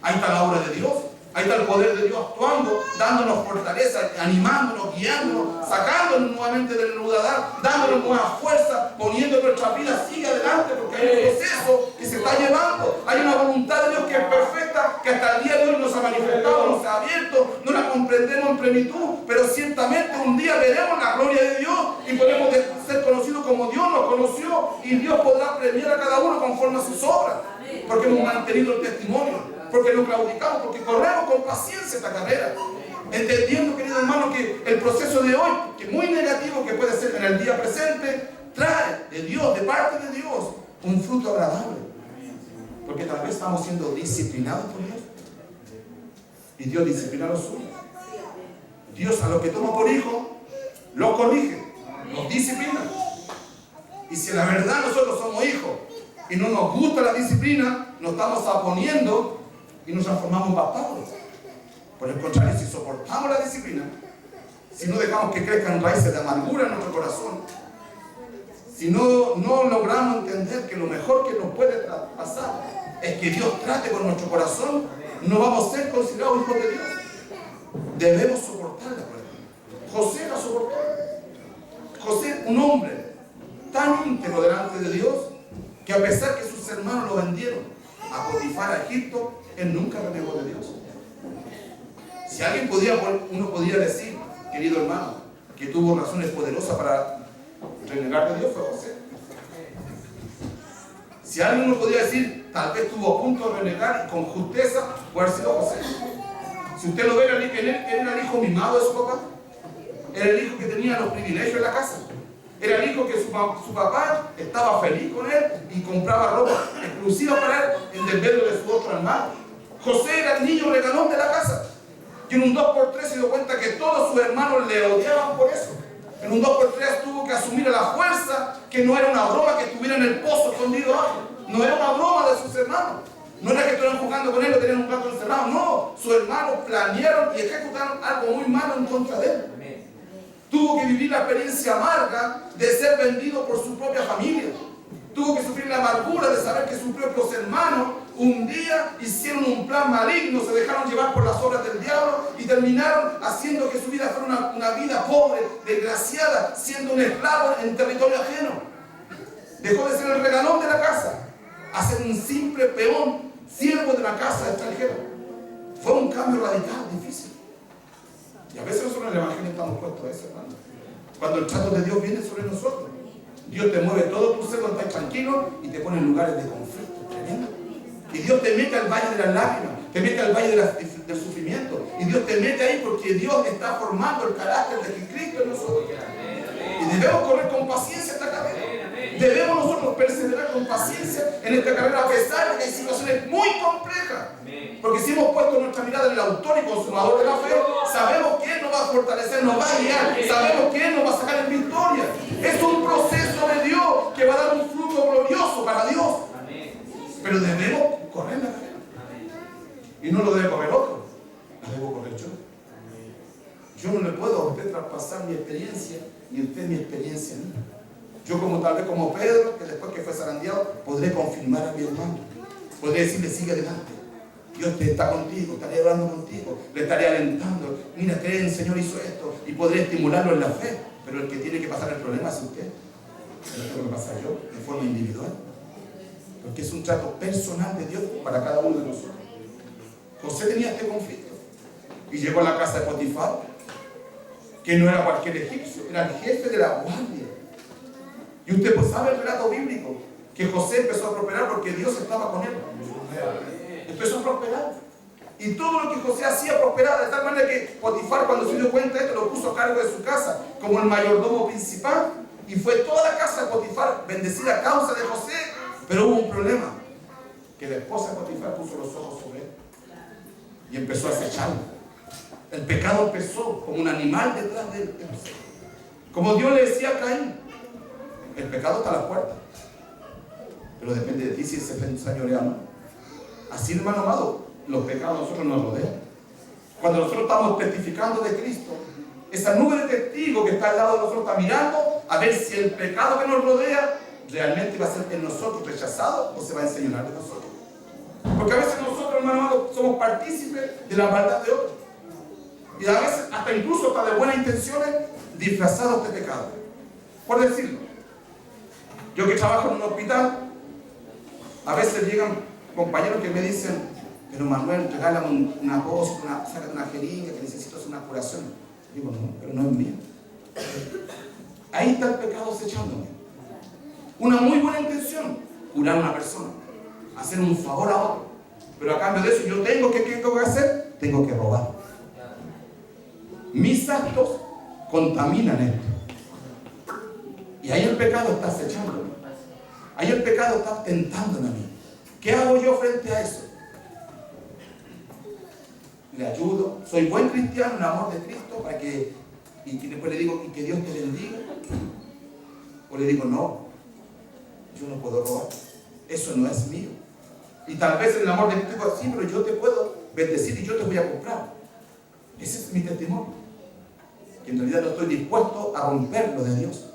ahí está la obra de Dios, ahí está el poder de Dios actuando, dándonos fortaleza, animándonos, guiándonos, sacándonos nuevamente del nudadar, dándonos nueva fuerza, poniendo nuestra vida sigue adelante, porque hay un proceso que se está llevando, hay una voluntad de Dios que es perfecta, que hasta el día de hoy nos ha manifestado, nos ha abierto, no la comprendemos en plenitud, pero ciertamente un día veremos la gloria de Dios y podemos ser conocidos como Dios nos conoció, y Dios podrá premiar a cada uno conforme a sus obras, porque hemos mantenido el testimonio, porque no claudicamos, porque corremos con paciencia esta carrera, entendiendo, querido hermano, que el proceso de hoy, que es muy negativo que puede ser en el día presente, trae de Dios, de parte de Dios, un fruto agradable, porque tal vez estamos siendo disciplinados por Dios, y Dios disciplina a los suyos. Dios a los que toma por hijo los corrige, los disciplina. Y si la verdad nosotros somos hijos y no nos gusta la disciplina, nos estamos oponiendo y nos transformamos en bastardos. Por el contrario, si soportamos la disciplina, si no dejamos que crezcan raíces de amargura en nuestro corazón, si no logramos entender que lo mejor que nos puede pasar es que Dios trate con nuestro corazón, no vamos a ser considerados hijos de Dios. Debemos soportar la prueba. José la soportó. José, un hombre tan íntegro delante de Dios, que a pesar que sus hermanos lo vendieron a Potifar a Egipto, él nunca renegó de Dios. Si alguien uno podía decir, querido hermano, que tuvo razones poderosas para renegar de Dios fue José. Si alguien no podía decir, tal vez estuvo a punto de renegar y con justeza, puede haber sido José. Si usted lo ve, él era el hijo mimado de su papá. Era el hijo que tenía los privilegios en la casa. Era el hijo que su papá estaba feliz con él y compraba ropa exclusiva para él en desmedro de su otro hermano. José era el niño regalón de la casa. Y en un 2x3 se dio cuenta que todos sus hermanos le odiaban por eso. En un 2x3 tuvo que asumir a la fuerza que no era una broma que estuviera en el pozo escondido abajo. No era una broma de sus hermanos. No era que estuvieran jugando con él o tenían un gato encerrado. No, sus hermanos planearon y ejecutaron algo muy malo en contra de él. Tuvo que vivir la experiencia amarga de ser vendido por su propia familia. Tuvo que sufrir la amargura de saber que sus propios hermanos un día hicieron un plan maligno, se dejaron llevar por las obras del diablo y terminaron haciendo que su vida fuera una vida pobre, desgraciada, siendo un esclavo en territorio ajeno. Dejó de ser el regalón de la casa a ser un simple peón, siervo de la casa extranjera. Fue un cambio radical, difícil. Y a veces nosotros en el Evangelio estamos puestos a eso, hermano. Cuando el trato de Dios viene sobre nosotros, Dios te mueve todo tu ser cuando estás tranquilo y te pone en lugares de conflicto tremendo. Y Dios te mete al valle de las lágrimas, te mete al valle del sufrimiento. Y Dios te mete ahí porque Dios está formando el carácter de Cristo en nosotros. Y debemos correr con paciencia esta carrera. Debemos nosotros perseverar con paciencia en esta carrera a pesar de que hay situaciones muy complejas. Porque si hemos puesto nuestra mirada en el autor y consumador de la fe, sabemos que Él nos va a fortalecer, nos va a guiar, sabemos que Él nos va a sacar en victoria. Es un proceso de Dios que va a dar un fruto glorioso para Dios. Pero debemos correr la carrera. Y no lo debe correr otro, la debo correr yo. Yo no le puedo a usted traspasar mi experiencia, ni usted mi experiencia a mí. Yo tal vez como Pedro, que después que fue zarandeado, podré confirmar a mi hermano. Podré decirle, sigue adelante. Dios te está contigo, estaré hablando contigo, le estaré alentando. Mira, cree en el Señor hizo esto. Y podré estimularlo en la fe. Pero el que tiene que pasar el problema es usted. Pero lo tengo que pasar yo, de forma individual. Porque es un trato personal de Dios para cada uno de nosotros. José tenía este conflicto. Y llegó a la casa de Potifar, que no era cualquier egipcio, era el jefe de la guardia. Y usted pues sabe el relato bíblico, que José empezó a prosperar porque Dios estaba con él. Empezó a prosperar. Y todo lo que José hacía prosperaba, de tal manera que Potifar, cuando se dio cuenta de esto, lo puso a cargo de su casa como el mayordomo principal. Y fue toda la casa de Potifar bendecida a causa de José. Pero hubo un problema, que la esposa de Potifar puso los ojos sobre él y empezó a acecharlo. El pecado empezó como un animal detrás de él. Como Dios le decía a Caín, el pecado está a la puerta, pero depende de ti si ese señorea o no. Así, hermano amado, los pecados a nosotros nos rodean. Cuando nosotros estamos testificando de Cristo, esa nube de testigos que está al lado de nosotros está mirando a ver si el pecado que nos rodea realmente va a ser en nosotros rechazado o se va a enseñar de nosotros. Porque a veces nosotros, hermano amado, somos partícipes de la maldad de otros. Y a veces, hasta incluso de buenas intenciones, disfrazados de pecado. Por decirlo, yo que trabajo en un hospital, a veces llegan compañeros que me dicen, pero Manuel, regálame una voz, sácate una jeringa, que necesito hacer una curación. Digo, no, pero no es mío. Ahí está el pecado acechándome. Una muy buena intención, curar a una persona, hacer un favor a otro. Pero a cambio de eso, yo tengo que hacer, tengo que robar. Mis actos contaminan esto. Y ahí el pecado está acechándome. Ahí el pecado está tentándome a mí. ¿Qué hago yo frente a eso? Le ayudo, soy buen cristiano en amor de Cristo para que, y después le digo, y que Dios te bendiga. O le digo, no, yo no puedo robar, eso no es mío. Y tal vez en el amor de Cristo digo, sí, pero yo te puedo bendecir y yo te voy a comprar. Ese es mi testimonio. Que en realidad no estoy dispuesto a romper lo de Dios.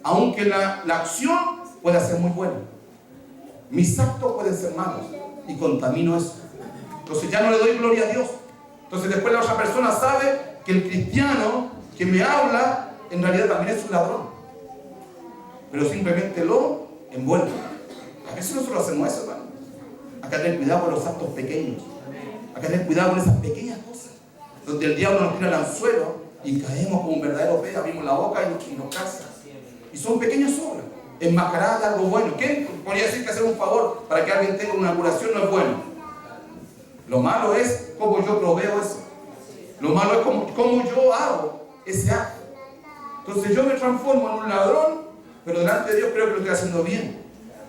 Aunque la acción pueda ser muy buena, mis actos pueden ser malos y contamino eso. Entonces ya no le doy gloria a Dios. Entonces después la otra persona sabe que el cristiano que me habla en realidad también es un ladrón, pero simplemente lo envuelve. A veces nosotros hacemos eso, hermano. Hay que tener cuidado con los actos pequeños. Hay que tener cuidado con esas pequeñas cosas donde el diablo nos tira el anzuelo y caemos como un verdadero pez, abrimos la boca y nos calza. Y son pequeñas obras, enmascaradas de algo bueno. ¿Quién podría decir que hacer un favor para que alguien tenga una curación no es bueno? Lo malo es cómo yo proveo eso. Lo malo es cómo yo hago ese acto. Entonces yo me transformo en un ladrón, pero delante de Dios creo que lo estoy haciendo bien.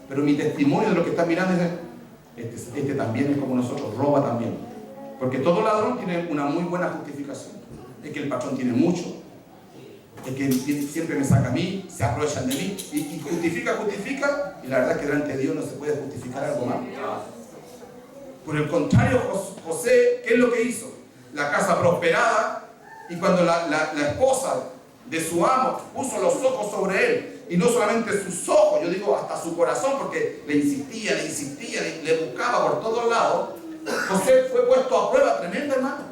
Pero mi testimonio de lo que está mirando es, este también es como nosotros, roba también. Porque todo ladrón tiene una muy buena justificación. Es que el patrón tiene mucho, es que siempre me saca a mí, se aprovechan de mí, y justifica, y la verdad es que delante de Dios no se puede justificar algo más. Por el contrario, José, ¿qué es lo que hizo? La casa prosperada, y cuando la esposa de su amo puso los ojos sobre él, y no solamente sus ojos, yo digo hasta su corazón, porque le insistía, le buscaba por todos lados. José fue puesto a prueba tremenda, hermano.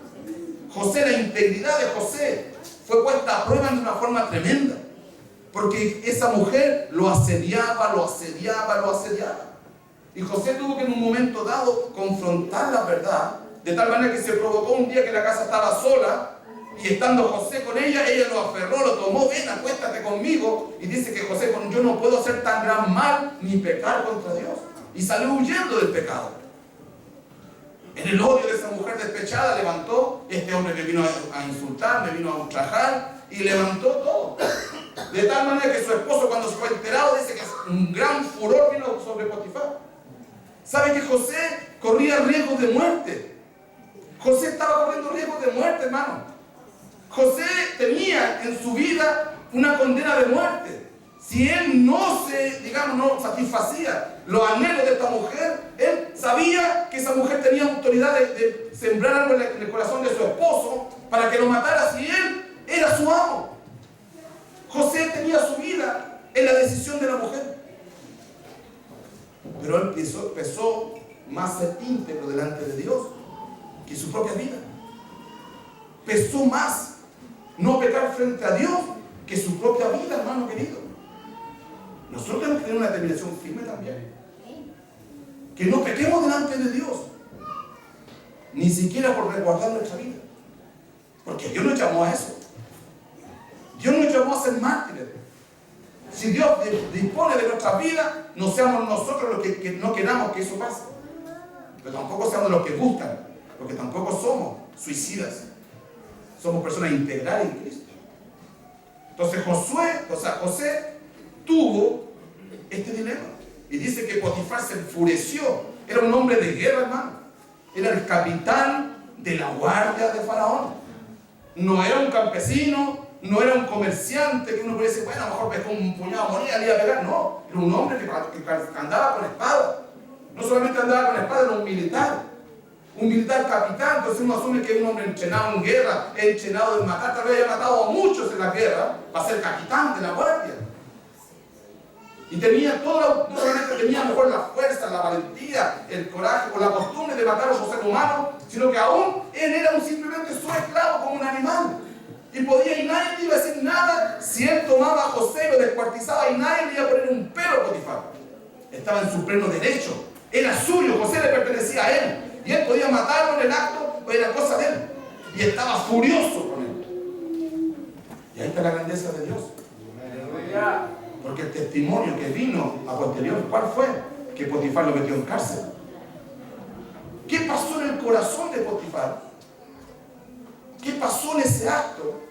José, la integridad de José fue puesta a prueba de una forma tremenda, porque esa mujer lo asediaba. Y José tuvo que en un momento dado confrontar la verdad, de tal manera que se provocó un día que la casa estaba sola, y estando José con ella lo aferró, lo tomó, ven, acuéstate conmigo. Y dice que José, yo no puedo hacer tan gran mal ni pecar contra Dios. Y salió huyendo del pecado. En el odio de esa mujer despechada levantó, este hombre me vino a insultar, me vino a ultrajar, y levantó todo. De tal manera que su esposo, cuando se fue enterado, dice que un gran furor vino sobre Potifar. ¿Sabe que José corría riesgos de muerte? José estaba corriendo riesgos de muerte, hermano. José tenía en su vida una condena de muerte. Si él no satisfacía los anhelos de esta mujer, él sabía que esa mujer tenía autoridad de sembrar algo en el corazón de su esposo para que lo matara si él era su amo. José tenía su vida en la decisión de la mujer. Pero él pesó más ser íntegro delante de Dios que su propia vida. Pesó más no pecar frente a Dios que su propia vida, hermano querido. Nosotros tenemos que tener una determinación firme también. Que no pequemos delante de Dios, ni siquiera por resguardar nuestra vida. Porque Dios nos llamó a eso. Dios nos llamó a ser mártires. Si Dios dispone de nuestra vida, no seamos nosotros los que no queramos que eso pase. Pero tampoco seamos los que buscan, porque tampoco somos suicidas. Somos personas integrales en Cristo. Entonces José tuvo este dilema. Y dice que Potifar se enfureció. Era un hombre de guerra, hermano. Era el capitán de la guardia de Faraón. No era un campesino, no era un comerciante que uno puede decir, bueno, a lo mejor pescó un puñado de moneda y le iba a pegar. No, era un hombre que andaba con espada. No solamente andaba con espada, era un militar. Un militar capitán, entonces uno asume que es un hombre entrenado en guerra, entrenado en matar, tal vez haya matado a muchos en la guerra para ser capitán de la guardia. Y tenía no solamente tenía mejor la fuerza, la valentía, el coraje o la costumbre de matar a otro ser humano, sino que aún él era simplemente su esclavo como un animal. Y podía, y nadie le iba a decir nada si él tomaba a José, lo descuartizaba y nadie le iba a poner un pelo a Potifar. Estaba en su pleno derecho, era suyo, José le pertenecía a él. Y él podía matarlo en el acto, o era cosa de él. Y estaba furioso con él. Y ahí está la grandeza de Dios. Porque el testimonio que vino a posterior, ¿cuál fue? Que Potifar lo metió en cárcel. ¿Qué pasó en el corazón de Potifar? ¿Qué pasó en ese acto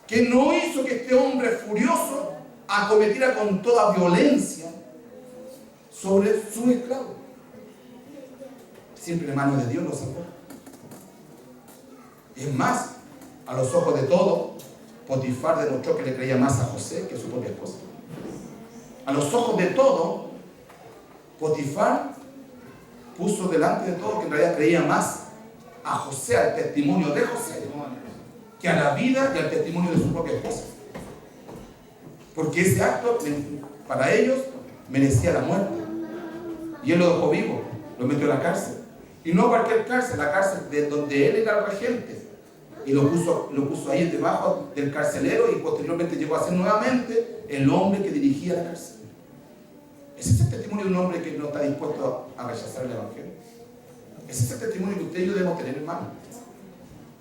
que no hizo que este hombre furioso acometiera con toda violencia sobre su esclavo? Siempre en manos de Dios lo salvó. Es más, a los ojos de todos, Potifar demostró que le creía más a José que a su propia esposa. A los ojos de todos, Potifar puso delante de todos que en realidad creía más a José, al testimonio de José, que a la vida y al testimonio de su propia esposa. Porque ese acto, para ellos, merecía la muerte. Y él lo dejó vivo, lo metió en la cárcel. Y no cualquier cárcel, la cárcel de donde él era regente. Y lo puso ahí debajo del carcelero y posteriormente llegó a ser nuevamente el hombre que dirigía la cárcel. Ese es el testimonio de un hombre que no está dispuesto a rechazar el evangelio. Ese es el testimonio que usted y yo debemos tener, hermano.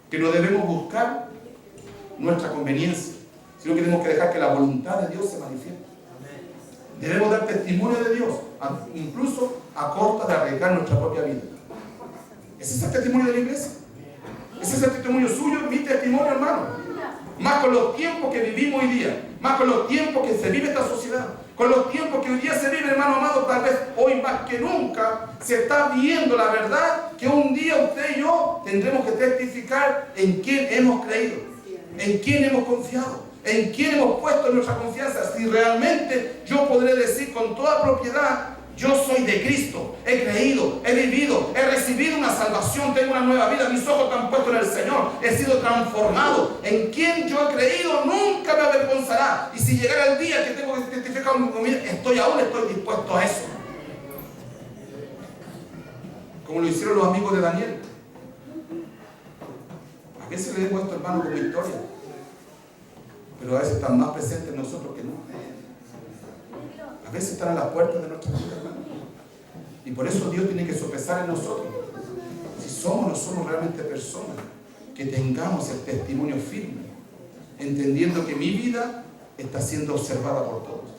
Que no debemos buscar nuestra conveniencia, sino que tenemos que dejar que la voluntad de Dios se manifieste. Debemos dar testimonio de Dios, incluso a costa de arriesgar nuestra propia vida. ¿Ese es el testimonio de la iglesia? ¿Ese es el testimonio suyo? Mi testimonio, hermano. Más con los tiempos que vivimos hoy día, más con los tiempos que se vive esta sociedad, con los tiempos que hoy día se vive, hermano amado, tal vez hoy más que nunca se está viendo la verdad que un día usted y yo tendremos que testificar en quién hemos creído, en quién hemos confiado, en quién hemos puesto nuestra confianza. Si realmente yo podré decir con toda propiedad: yo soy de Cristo, he creído, he vivido, he recibido una salvación, tengo una nueva vida, mis ojos están puestos en el Señor, he sido transformado. En quien yo he creído nunca me avergonzará. Y si llegara el día que tengo que testificar con mi vida, estoy dispuesto a eso. Como lo hicieron los amigos de Daniel. A veces le digo esto, hermano, como historia, pero a veces están más presentes en nosotros que nunca. A veces están a las puertas de nuestra vida, hermano. Y por eso Dios tiene que sopesar en nosotros si somos o no somos realmente personas que tengamos el testimonio firme, entendiendo que mi vida está siendo observada por todos.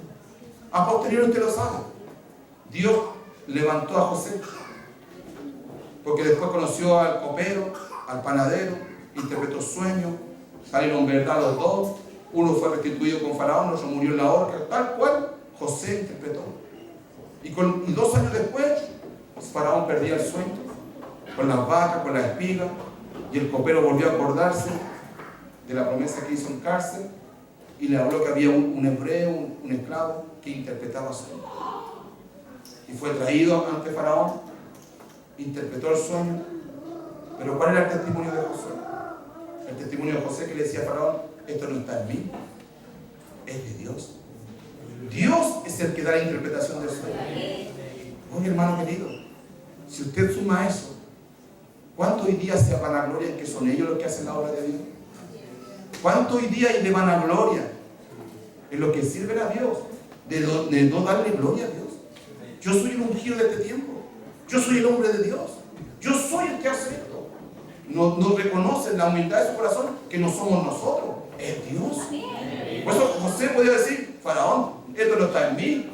A posteriori usted lo sabe. Dios levantó a José, porque después conoció al copero, al panadero, interpretó sueños, salieron verdad los dos. Uno fue restituido con Faraón, otro murió en la horca, tal cual José interpretó. Y 2 años después, Faraón perdía el sueño, con las vacas, con las espigas, y el copero volvió a acordarse de la promesa que hizo en cárcel, y le habló que había un hebreo, un esclavo, que interpretaba sueños. Y fue traído ante Faraón, interpretó el sueño. Pero ¿cuál era el testimonio de José? El testimonio de José que le decía a Faraón: esto no está en mí, es de Dios. Dios es el que da la interpretación del sueño. Oye, hermano querido, si usted suma eso, ¿cuánto hoy día se vanagloria en que son ellos los que hacen la obra de Dios? ¿Cuánto hoy día hay de vanagloria en lo que sirven a Dios, de no darle gloria a Dios? Yo soy el ungido de este tiempo, yo soy el hombre de Dios, yo soy el que hace esto. No reconocen la humildad de su corazón, que no somos nosotros, es Dios. Por eso José podía decir: Faraón, esto no está en mí.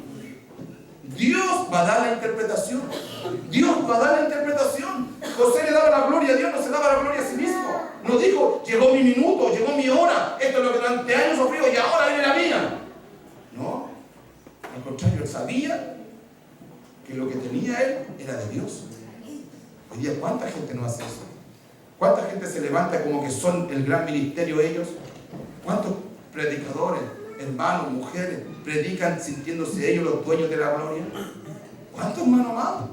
Dios va a dar la interpretación. Dios va a dar la interpretación. José le daba la gloria a Dios, no se daba la gloria a sí mismo. No dijo: llegó mi minuto, llegó mi hora, esto es lo que durante años sufrió y ahora viene la mía. No, al contrario, él sabía que lo que tenía él era de Dios. Hoy día, ¿cuánta gente no hace eso? ¿Cuánta gente se levanta como que son el gran ministerio ellos? ¿Cuántos predicadores, hermanos, mujeres, predican sintiéndose ellos los dueños de la gloria? ¿Cuántos, hermanos amados?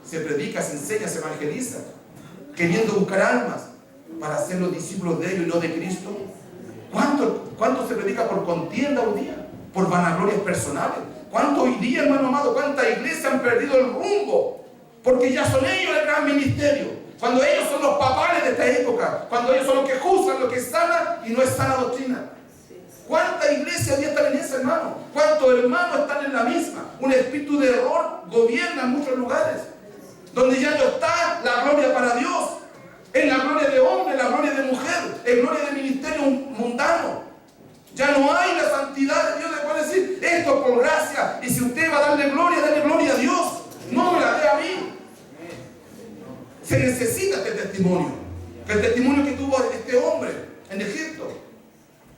Se predica, se enseña, se evangeliza, queriendo buscar almas para ser los discípulos de ellos y no de Cristo. ¿Cuánto se predica por contienda hoy día? Por vanaglorias personales. ¿Cuánto hoy día, hermano amado, cuántas iglesias han perdido el rumbo? Porque ya son ellos el gran ministerio. Cuando ellos son los papales de esta época, cuando ellos son los que juzgan, los que sanan y no es sana doctrina. ¿Cuántas iglesias ya están en esa, hermano? ¿Cuántos hermanos están en la misma? Un espíritu de error gobierna en muchos lugares, donde ya no está la gloria para Dios, en la gloria de hombre, en la gloria de mujer, en gloria de ministerio mundano. Ya no hay la santidad de Dios de poder decir: esto por gracia, y si usted va a darle gloria a Dios, no me la dé a mí. Se necesita este testimonio, el testimonio que tuvo este hombre en Egipto.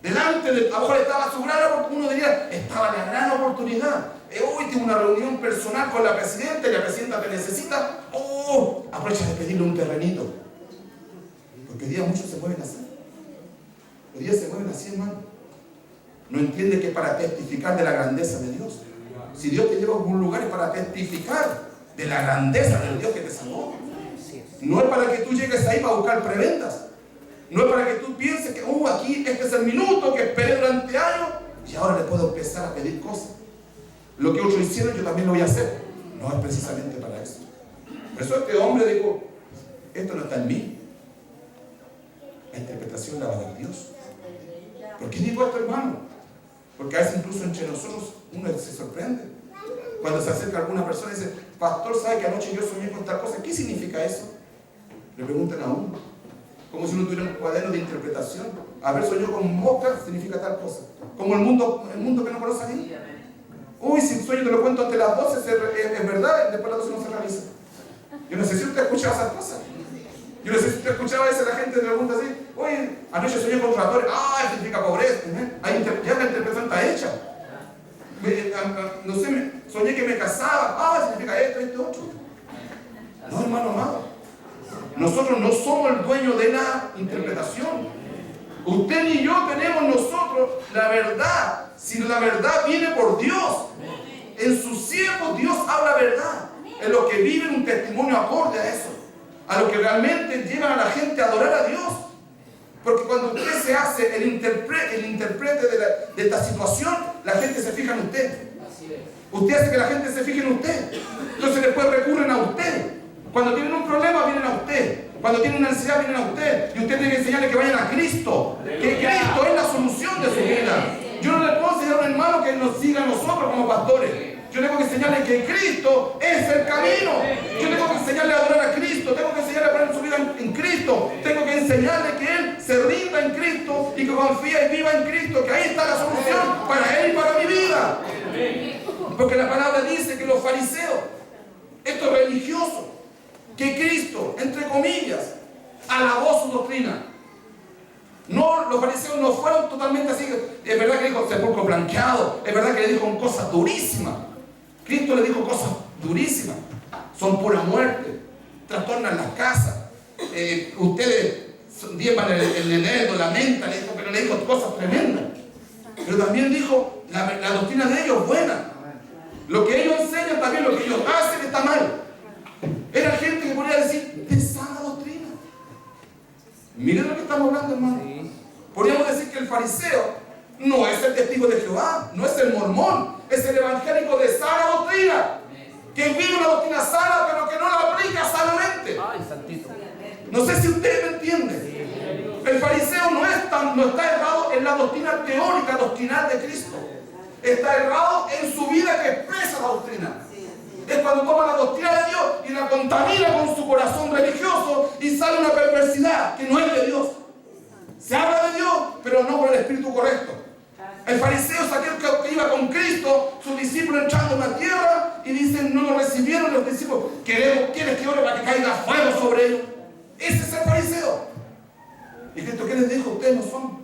Delante de, a lo mejor estaba su gran oportunidad, uno diría: estaba la gran oportunidad. Hoy tengo una reunión personal con la presidenta y la presidenta te necesita. Aprovecha de pedirle un terrenito. Porque hoy día muchos se mueven así. Hoy día se mueven así, hermano. No entiende que es para testificar de la grandeza de Dios. Si Dios te lleva a algún lugar, es para testificar de la grandeza del Dios que te salvó. No es para que tú llegues ahí para buscar preventas. No es para que tú pienses que aquí este es el minuto que esperé durante años y ahora le puedo empezar a pedir cosas. Lo que otros hicieron, yo también lo voy a hacer. No es precisamente para eso. Por eso este hombre dijo: esto no está en mí. La interpretación la va a dar Dios. ¿Por qué digo esto, hermano? Porque a veces incluso entre nosotros uno se sorprende. Cuando se acerca alguna persona y dice: pastor, ¿sabe que anoche yo soñé con tal cosa? ¿Qué significa eso? Le preguntan a uno, como si uno tuviera un cuaderno de interpretación. haber soñado con mosca significa tal cosa. Como el mundo que no conoce a mí. Uy, si el sueño te lo cuento antes de las 12, es verdad, y después de las 12 no se realiza. Yo no sé si usted ha escuchado esas cosas. Yo no sé si usted ha escuchado a veces la gente pregunta así, oye, anoche soñé con ratores. Ah, eso significa pobreza. Ya la interpretación está hecha. No sé, soñé que me casaba. Ah, significa esto, otro. No, hermano amado. Nosotros no somos el dueño de la interpretación. Usted ni yo tenemos nosotros la verdad. Si la verdad viene por Dios, en sus siervos Dios habla verdad. En los que viven un testimonio acorde a eso. A los que realmente llevan a la gente a adorar a Dios. Porque cuando usted se hace el intérprete de esta situación, la gente se fija en usted. Usted hace que la gente se fije en usted. Entonces después recurren a usted. Cuando tienen un problema vienen a usted. Cuando tienen una necesidad vienen a usted. Y usted tiene que enseñarle que vayan a Cristo. Que Cristo es la solución de su vida. Yo no le puedo enseñar a un hermano que nos siga a nosotros como pastores. Yo tengo que enseñarle que Cristo es el camino. Yo tengo que enseñarle a adorar a Cristo. Tengo que enseñarle a poner su vida en Cristo. Tengo que enseñarle que Él se rinda en Cristo y que confía y viva en Cristo. Que ahí está la solución para Él y para mi vida. Porque la palabra dice que los fariseos, estos religiosos, que Cristo, entre comillas, alabó su doctrina. No, los fariseos no fueron totalmente así. Es verdad que dijo sepulcro blanqueado. Es verdad que le dijo cosas durísimas. Cristo le dijo cosas durísimas. Son pura muerte. Trastornan las casas. Ustedes diezman el enero, lamentan. Pero le dijo cosas tremendas. Pero también dijo la doctrina de ellos es buena. Lo que ellos enseñan también, lo que ellos hacen está mal. Era gente que podría decir de sana doctrina. Miren lo que estamos hablando, hermano. Sí. Podríamos decir que el fariseo no es el testigo de Jehová, no es el mormón, es el evangélico de sana doctrina. Que vive una doctrina sana, pero que no la aplica sanamente. Ay, santito. No sé si usted me entiende. El fariseo no está errado en la doctrina teórica, doctrinal de Cristo. Está errado en su vida que expresa la doctrina. Es cuando toma la doctrina de Dios y la contamina con su corazón religioso y sale una perversidad que no es de Dios. Se habla de Dios, pero no por el espíritu correcto. El fariseo es aquel que iba con Cristo, sus discípulos entrando en la tierra y dicen, no lo recibieron los discípulos. ¿Quieres que ore para que caiga fuego sobre ellos? Ese es el fariseo. Y Cristo, ¿qué les dijo? Ustedes no son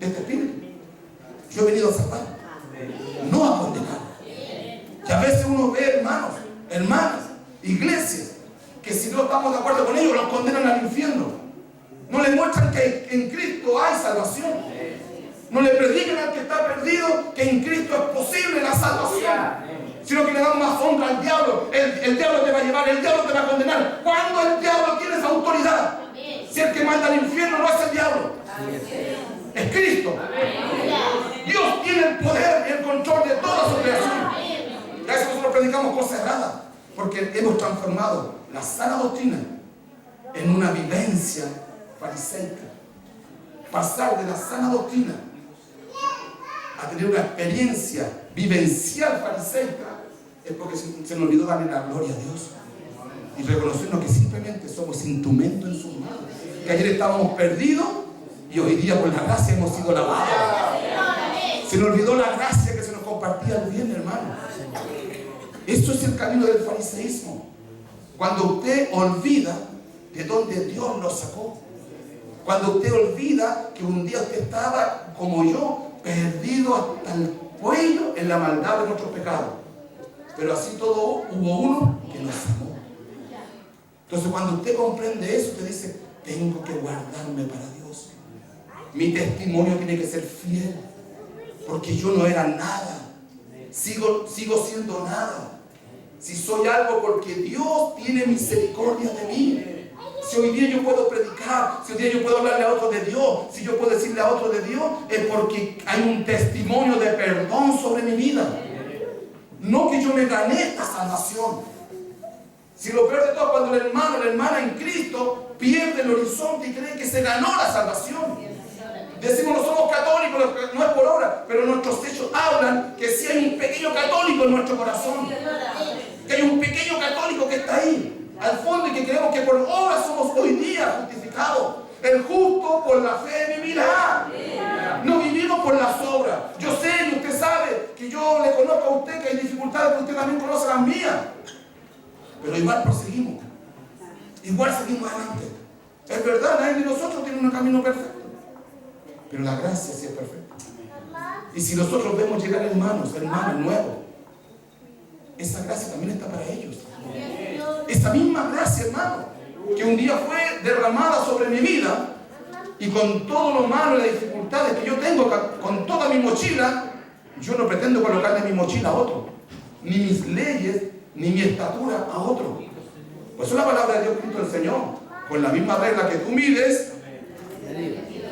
de este espíritu. Yo he venido a salvar, no a condenar. Y a veces uno ve hermanas, iglesias, que si no estamos de acuerdo con ellos, los condenan al infierno. No le muestran que en Cristo hay salvación. No le predican al que está perdido que en Cristo es posible la salvación. Sino que le dan más honra al diablo. El diablo te va a llevar, el diablo te va a condenar. ¿Cuándo el diablo tiene esa autoridad? Si el que manda al infierno no es el diablo, es Cristo. Dios tiene el poder y el control de toda su creación. Y a veces nosotros predicamos cosas erradas, porque hemos transformado la sana doctrina en una vivencia fariseica. Pasar de la sana doctrina a tener una experiencia vivencial fariseica es porque se nos olvidó darle la gloria a Dios y reconocernos que simplemente somos instrumentos en sus manos. Que ayer estábamos perdidos y hoy día por la gracia hemos sido lavados. Se nos olvidó la gracia que se nos compartía el bien, hermano. Esto es el camino del fariseísmo. Cuando usted olvida de dónde Dios lo sacó. Cuando usted olvida que un día usted estaba como yo, perdido hasta el cuello en la maldad de nuestros pecados. Pero así todo hubo uno que nos amó. Entonces cuando usted comprende eso, usted dice, tengo que guardarme para Dios. Mi testimonio tiene que ser fiel. Porque yo no era nada. Sigo siendo nada. Si soy algo porque Dios tiene misericordia de mí. Si hoy día yo puedo predicar, si hoy día yo puedo hablarle a otro de Dios, si yo puedo decirle a otro de Dios, es porque hay un testimonio de perdón sobre mi vida. No que yo me gané esta salvación. Si lo peor de todo, cuando el hermano, la hermana en Cristo pierde el horizonte y cree que se ganó la salvación. Decimos, no somos católicos, no es por obra, pero nuestros hechos hablan que sí hay un pequeño católico en nuestro corazón. Que hay un pequeño católico que está ahí, al fondo, y que creemos que por obra somos hoy día justificados. El justo por la fe vivirá. No vivimos por las obras. Yo sé y usted sabe que yo le conozco a usted que hay dificultades, que usted también conoce las mías. Pero igual proseguimos. Igual seguimos adelante. Es verdad, nadie de nosotros tiene un camino perfecto. Pero la gracia sí es perfecta. Y si nosotros vemos llegar hermanos nuevos, esa gracia también está para ellos. Esa misma gracia, hermano, que un día fue derramada sobre mi vida, y con todo lo malo y las dificultades que yo tengo, con toda mi mochila, yo no pretendo colocarle mi mochila a otro, ni mis leyes, ni mi estatura a otro. Pues es la palabra de Dios que Cristo enseñó. Con la misma regla que tú mides,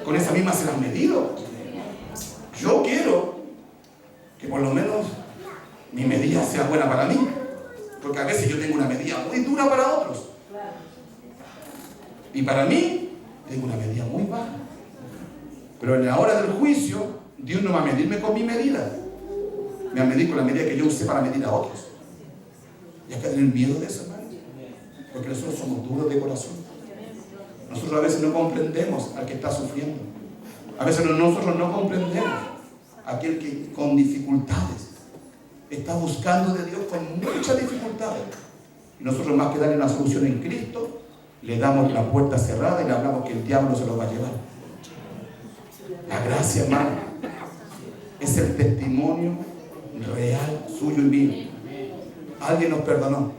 con esa misma se la has medido. Yo quiero que por lo menos mi medida sea buena para mí, porque a veces yo tengo una medida muy dura para otros, y para mí tengo una medida muy baja. Pero en la hora del juicio, Dios no va a medirme con mi medida, me va a medir con la medida que yo usé para medir a otros. Y hay que tener miedo de eso, hermano, porque nosotros somos duros de corazón. Nosotros a veces no comprendemos al que está sufriendo. A veces nosotros no comprendemos a aquel que con dificultades está buscando de Dios con muchas dificultades. Y nosotros, más que darle una solución en Cristo, le damos la puerta cerrada y le hablamos que el diablo se lo va a llevar. La gracia, hermano, es el testimonio real suyo y mío. Alguien nos perdonó.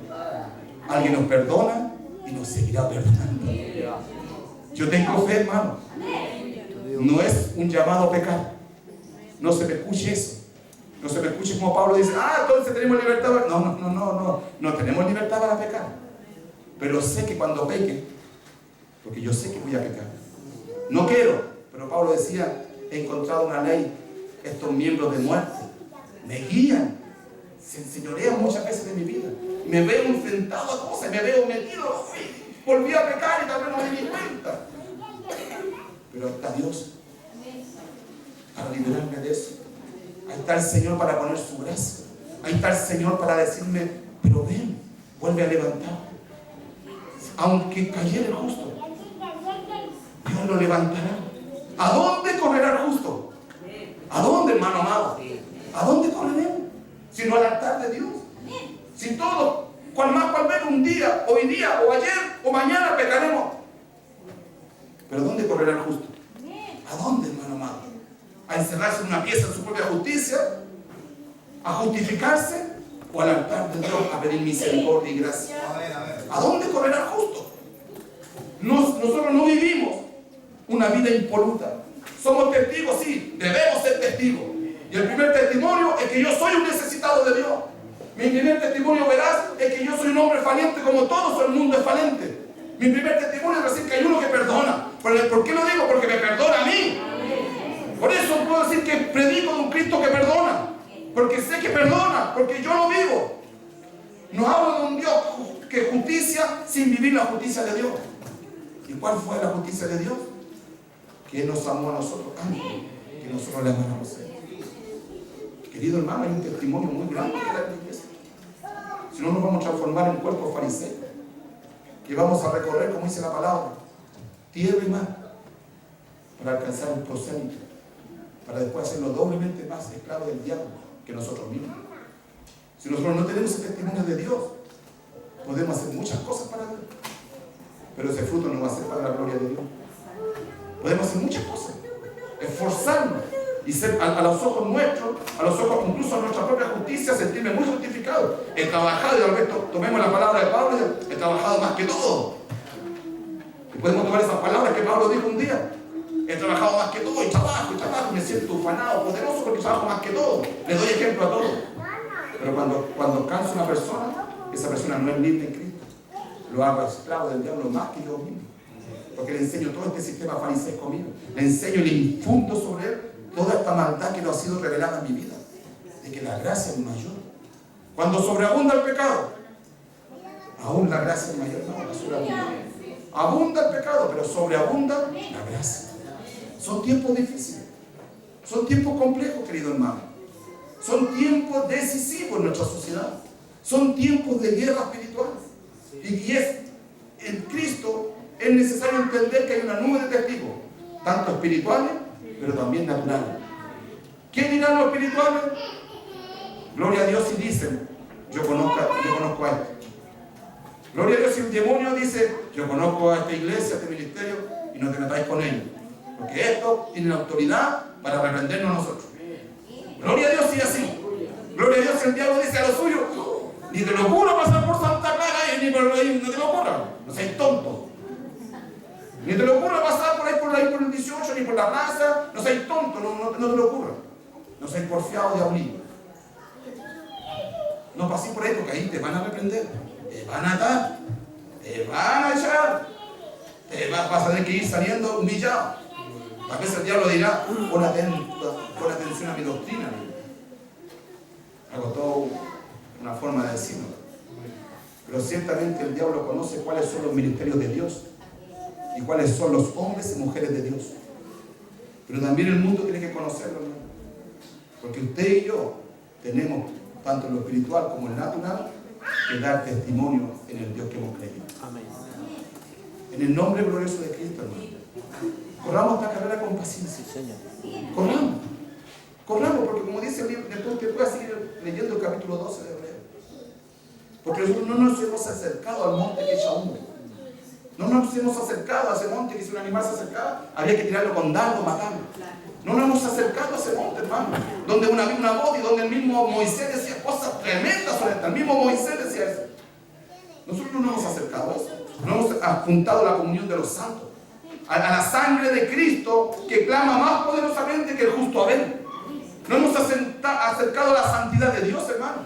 Alguien nos perdona y nos seguirá perdonando. Yo tengo fe, hermano. No es un llamado a pecar. No se me escuche eso. No se me escuche como Pablo dice, entonces tenemos libertad. No tenemos libertad para pecar. Pero sé que cuando peque, porque yo sé que voy a pecar, no quiero, pero Pablo decía, he encontrado una ley, estos miembros de muerte me guían, se enseñorean muchas veces de mi vida, me veo enfrentado a cosas, me veo metido, volví a pecar y también no me di cuenta. Pero está Dios para liberarme de eso. Ahí está el Señor para poner su gracia. Ahí está el Señor para decirme, pero ven, vuelve a levantarte. Aunque cayera el justo, Dios lo levantará. ¿A dónde correrá el justo? ¿A dónde, hermano amado? ¿A dónde correremos? Sino al altar de Dios. Si todos, cual más, cual menos, un día, hoy día, o ayer, o mañana pecaremos. ¿Pero dónde correrá el justo? ¿A dónde, hermano amado? ¿A encerrarse en una pieza en su propia justicia? ¿A justificarse? ¿O al altar de Dios a pedir misericordia y gracia? ¿A dónde correrá el justo? Nosotros no vivimos una vida impoluta. Somos testigos, sí, debemos ser testigos. Y el primer testimonio es que yo soy un necesitado de Dios. Mi primer testimonio veraz es que yo soy un hombre faliente como todos el mundo es faliente. Mi primer testimonio es decir que hay uno que perdona. ¿Por qué lo digo? Porque me perdona a mí. Por eso puedo decir que predico de un Cristo que perdona. Porque sé que perdona, porque yo lo vivo. No hablo de un Dios que justicia sin vivir la justicia de Dios. ¿Y cuál fue la justicia de Dios? Que Él nos amó a nosotros antes que nosotros le amáramos a Él. Querido hermano, hay un testimonio muy grande de la iglesia. Si no, nos vamos a transformar en cuerpos fariseos, que vamos a recorrer, como dice la palabra, tierra y mar, para alcanzar un prosélito, para después hacerlo doblemente más esclavo del diablo que nosotros mismos. Si nosotros no tenemos ese testimonio de Dios, podemos hacer muchas cosas para Dios, pero ese fruto no va a ser para la gloria de Dios. Podemos hacer muchas cosas, esforzarnos y ser a los ojos nuestros, a los ojos incluso a nuestra propia justicia, sentirme muy justificado. He trabajado, y Alberto, tomemos la palabra de Pablo, he trabajado más que todo. Y podemos tomar esas palabras que Pablo dijo un día. He trabajado más que todo, y trabajo, me siento ufanado, poderoso, porque trabajo más que todo. Le doy ejemplo a todos. Pero cuando cansa una persona, esa persona no es libre en Cristo. Lo hago esclavo del diablo más que yo mismo. Porque le enseño todo este sistema fariseo mío. Le enseño y le infundo sobre él toda esta maldad que no ha sido revelada en mi vida. De que la gracia es mayor. Cuando sobreabunda el pecado, aún la gracia es mayor. No, la sobreabunda. Abunda el pecado, pero sobreabunda la gracia. Son tiempos difíciles. Son tiempos complejos, querido hermano. Son tiempos decisivos en nuestra sociedad. Son tiempos de guerra espiritual. Y es en Cristo es necesario entender que hay una nube de testigos, tanto espirituales, pero también naturales. ¿Qué dirán los espirituales? Gloria a Dios si dicen, yo conozco a este. Gloria a Dios si el demonio dice, yo conozco a esta iglesia, a este ministerio, y no te metáis con ellos. Porque estos tienen autoridad para reprendernos a nosotros. Gloria a Dios si es así. Gloria a Dios si el diablo dice a lo suyo, ni te lo ocurra pasar por Santa Clara, ni por ahí, no te lo ocurra, no seas tonto. Ni te lo ocurra pasar por ahí por el 18, ni por la plaza, no seas tonto, no te lo ocurra. No seas porfiado, diablillo. No paséis por ahí porque ahí te van a reprender, te van a atar, te van a echar, vas a tener que ir saliendo humillado. A veces el diablo dirá, pon atención a mi doctrina. Hago todo una forma de decirlo. Pero ciertamente el diablo conoce cuáles son los ministerios de Dios y cuáles son los hombres y mujeres de Dios. Pero también el mundo tiene que conocerlo, ¿no? Porque usted y yo tenemos, tanto en lo espiritual como en lo natural, que dar testimonio en el Dios que hemos creído. Amén. En el nombre glorioso de Cristo, hermano. Corramos esta carrera con paciencia. Corramos, porque como dice el libro, después te puedes seguir leyendo el capítulo 12 de Hebreo. Porque nosotros no nos hemos acercado al monte que echa humo. No nos hemos acercado a ese monte que si un animal se acercaba, había que tirarlo con dardo, matarlo. No nos hemos acercado a ese monte, hermano, donde había una voz y donde el mismo Moisés decía cosas tremendas sobre esto. El mismo Moisés decía eso. Nosotros no nos hemos acercado a eso. No hemos apuntado a la comunión de los santos, a la sangre de Cristo que clama más poderosamente que el justo Abel. No hemos acercado a la santidad de Dios, hermano.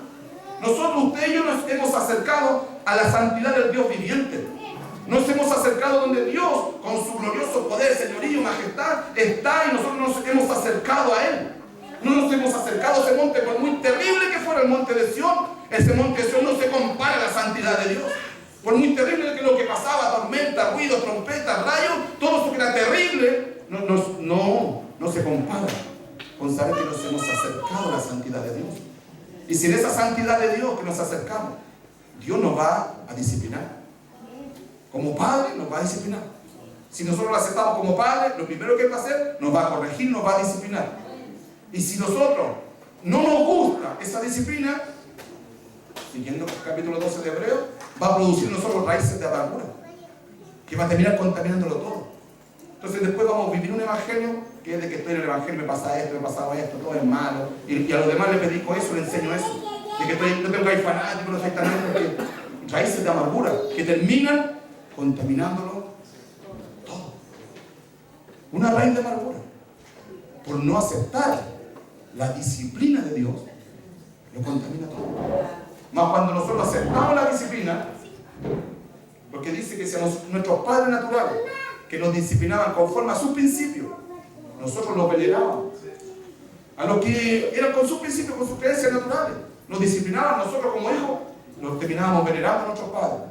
Nosotros, usted y yo, nos hemos acercado a la santidad del Dios viviente. Nos hemos acercado donde Dios, con su glorioso poder, señorío, majestad, está, y nosotros nos hemos acercado a Él. No nos hemos acercado a ese monte, por muy terrible que fuera el monte de Sión. Ese monte de Sión no se compara a la santidad de Dios. Por muy terrible que lo que pasaba, tormenta, ruido, trompeta, rayos, todo eso que era terrible, no se compara con saber que nos hemos acercado a la santidad de Dios. Y si en esa santidad de Dios que nos acercamos, Dios nos va a disciplinar. Como padre nos va a disciplinar. Si nosotros lo aceptamos como padre, lo primero que va a hacer, nos va a corregir, nos va a disciplinar. Y si nosotros no nos gusta esa disciplina, siguiendo el capítulo 12 de Hebreo, va a producir en nosotros raíces de amargura, que va a terminar contaminándolo todo. Entonces después vamos a vivir un evangelio que es de que estoy en el evangelio, me pasa esto, me pasa esto, todo es malo, y a los demás les predico eso, les enseño eso, de que no tengo ahí fanáticos, no soy tan porque raíces de amargura que terminan contaminándolo todo. Una raíz de amargura por no aceptar la disciplina de Dios, lo contamina todo. Más cuando nosotros aceptamos la disciplina, porque dice que si a nuestros padres naturales que nos disciplinaban conforme a sus principios, nosotros los venerábamos. A los que eran con sus principios, con sus creencias naturales, nos disciplinaban, nosotros como hijos nos terminábamos venerando a nuestros padres.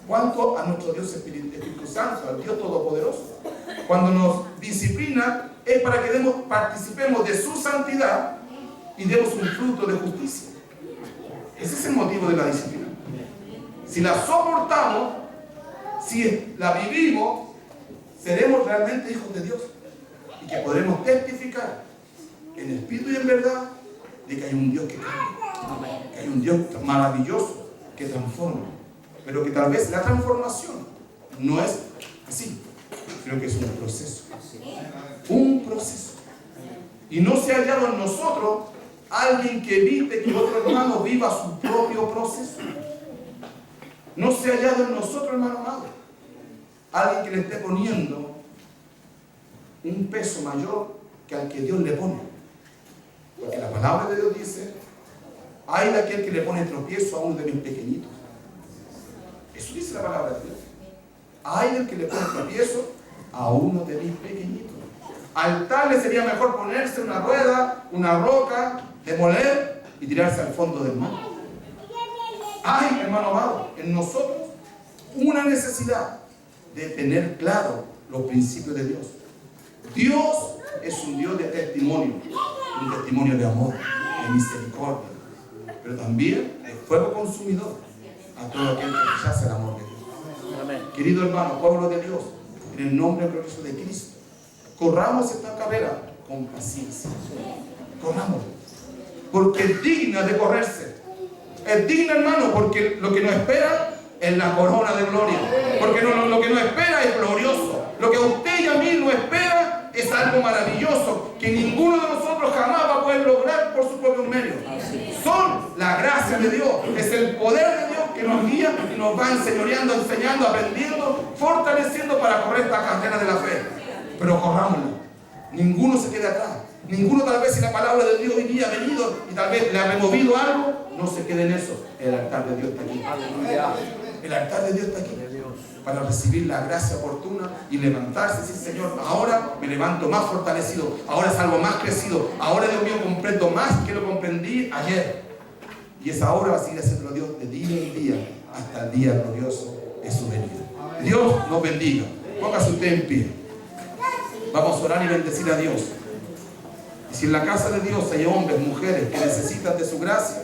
¿Cuánto a nuestro Dios Espíritu Santo, al Dios Todopoderoso? Cuando nos disciplina es para que participemos de su santidad y demos un fruto de justicia. Ese es el motivo de la disciplina. Si la soportamos, si la vivimos, seremos realmente hijos de Dios y que podremos testificar en espíritu y en verdad de que hay un Dios que cambia, que hay un Dios maravilloso que transforma, pero que tal vez la transformación no es así, sino que es un proceso, y no se ha hallado en nosotros alguien que evite que otro hermano viva su propio proceso. No se ha hallado en nosotros, hermano amado, alguien que le esté poniendo un peso mayor que al que Dios le pone. Porque la palabra de Dios dice, ay de aquel que le pone tropiezo a uno de mis pequeñitos. Eso dice la palabra de Dios. Ay del que le pone tropiezo a uno de mis pequeñitos. Al tal le sería mejor ponerse una rueda, una roca, demoler y tirarse al fondo del mar. Hay, hermano amado, en nosotros una necesidad de tener claro los principios de Dios. Dios es un Dios de testimonio, un testimonio de amor, de misericordia, pero también de fuego consumidor a todo aquel que rechaza el amor de Dios. Querido hermano, pueblo de Dios, en el nombre glorioso de Cristo, corramos esta carrera con paciencia. Corramos, porque es digna de correrse. Es digna, hermano, porque lo que nos espera es la corona de gloria. Porque lo que nos espera es glorioso. Lo que a usted y a mí nos espera es algo maravilloso que ninguno de nosotros jamás va a poder lograr por su propio medio. Son la gracia de Dios, es el poder de Dios que nos guía y nos va enseñoreando, enseñando, aprendiendo, fortaleciendo para correr esta carrera de la fe. Pero corrámosla. Ninguno se quede atrás. Ninguno, tal vez, si la palabra de Dios hoy día ha venido y tal vez le ha removido algo, no se quede en eso. El altar de Dios está aquí. El altar de Dios está aquí para recibir la gracia oportuna y levantarse y decir: Señor, ahora me levanto más fortalecido, ahora salgo más crecido, ahora, Dios mío, comprendo más que lo comprendí ayer. Y esa obra va a seguir haciéndolo Dios de día en día hasta el día glorioso de su venida. Dios nos bendiga. Póngase usted en pie. Vamos a orar y bendecir a Dios. Y si en la casa de Dios hay hombres, mujeres que necesitan de su gracia,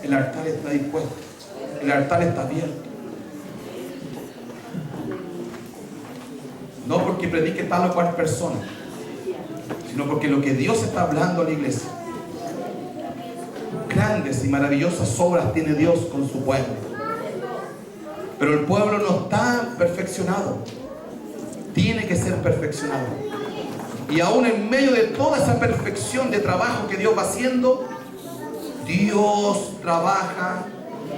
el altar está dispuesto, el altar está abierto. No porque predique tal o cual persona, sino porque lo que Dios está hablando a la iglesia, grandes y maravillosas obras tiene Dios con su pueblo. Pero el pueblo no está perfeccionado, tiene que ser perfeccionado. Y aún en medio de toda esa perfección de trabajo que Dios va haciendo, Dios trabaja.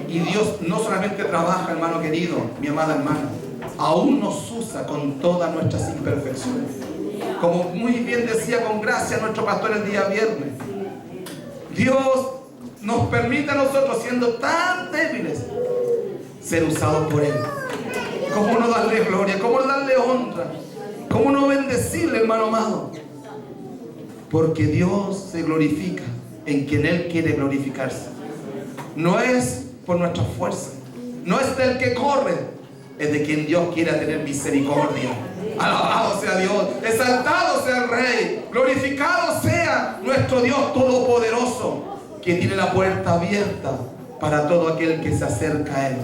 Y Dios no solamente trabaja, hermano querido, mi amada hermana, aún nos usa con todas nuestras imperfecciones. Como muy bien decía con gracia nuestro pastor el día viernes, Dios nos permite a nosotros, siendo tan débiles, ser usados por Él. ¿Cómo no darle gloria? ¿Cómo no darle honra? ¿Cómo no bendecirle, hermano amado? Porque Dios se glorifica en quien Él quiere glorificarse. No es por nuestra fuerza, no es del que corre, es de quien Dios quiera tener misericordia. Alabado sea Dios, exaltado sea el Rey, glorificado sea nuestro Dios todopoderoso, que tiene la puerta abierta para todo aquel que se acerca a Él.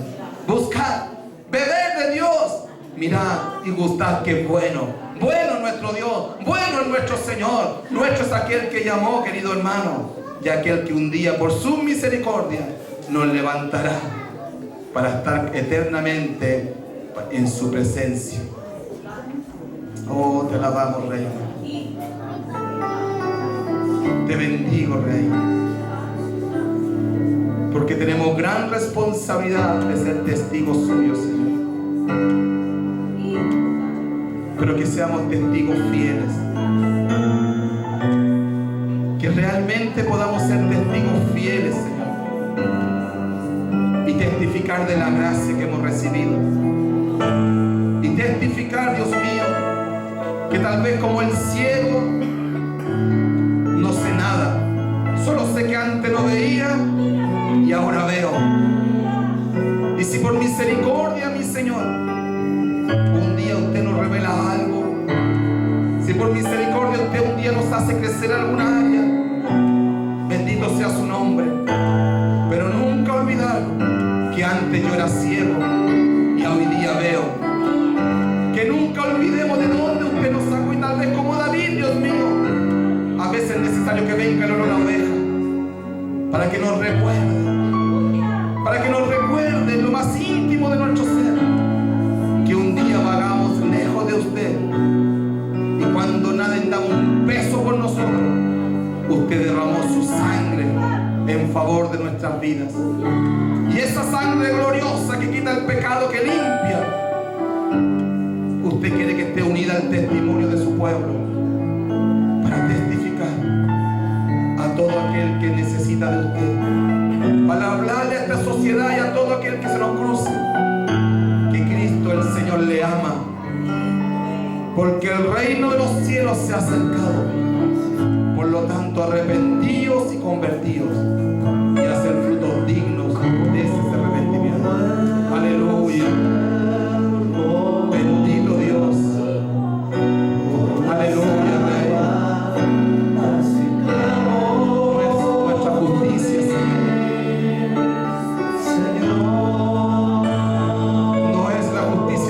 Buscad, bebed de Dios, mirad y gustad que es bueno. Bueno es nuestro Dios, bueno es nuestro Señor. Nuestro es aquel que llamó, querido hermano, y aquel que un día por su misericordia nos levantará para estar eternamente en su presencia. Oh, te alabamos, Rey. Te bendigo, Rey, porque tenemos gran responsabilidad de ser testigos suyos, Señor. Pero que seamos testigos fieles, que realmente podamos ser testigos fieles, Señor, y testificar de la gracia que hemos recibido, y testificar, Dios mío, que tal vez como el ciego no sé nada, solo sé que antes no veía y ahora veo. Y si por misericordia, mi Señor, un día usted nos revela algo, si por misericordia usted un día nos hace crecer alguna área, bendito sea su nombre. Pero nunca olvidar que antes yo era ciego y hoy día veo. Que nunca olvidemos de dónde usted nos sacó, y tal vez como David, Dios mío, a veces es necesario que venga el olor a la oveja para que nos recuerde lo más íntimo de nuestro ser, que un día vagamos lejos de usted, y cuando nadie daba un peso por nosotros, usted derramó su sangre en favor de nuestras vidas. Y esa sangre gloriosa que quita el pecado, que limpia, usted quiere que esté unida al testimonio de su pueblo, para testificar a todo aquel que necesita de usted, para hablarle a esta sociedad y a todo aquel que se nos cruce, que Cristo el Señor le ama, porque el reino de los cielos se ha acercado. Por lo tanto, arrepentidos y convertidos, y hacer frutos dignos de ese arrepentimiento. Aleluya. Bendito Dios. Aleluya, Rey. Nuestra justicia, Señor. No es la justicia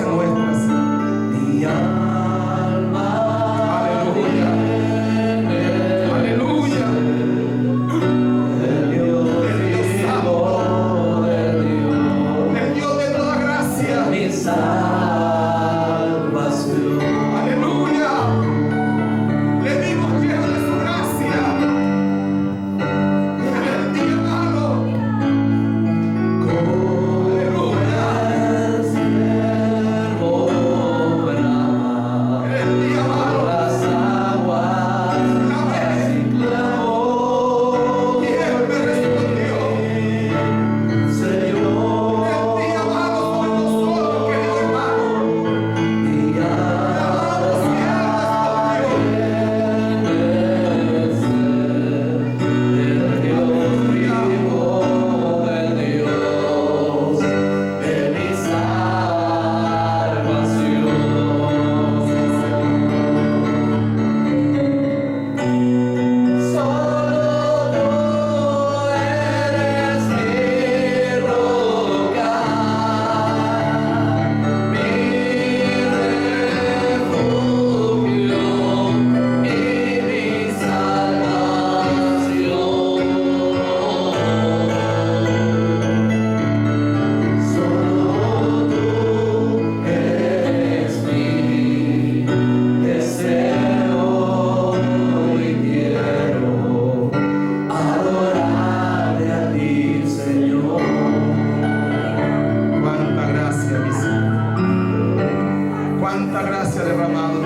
tanta gracia derramada,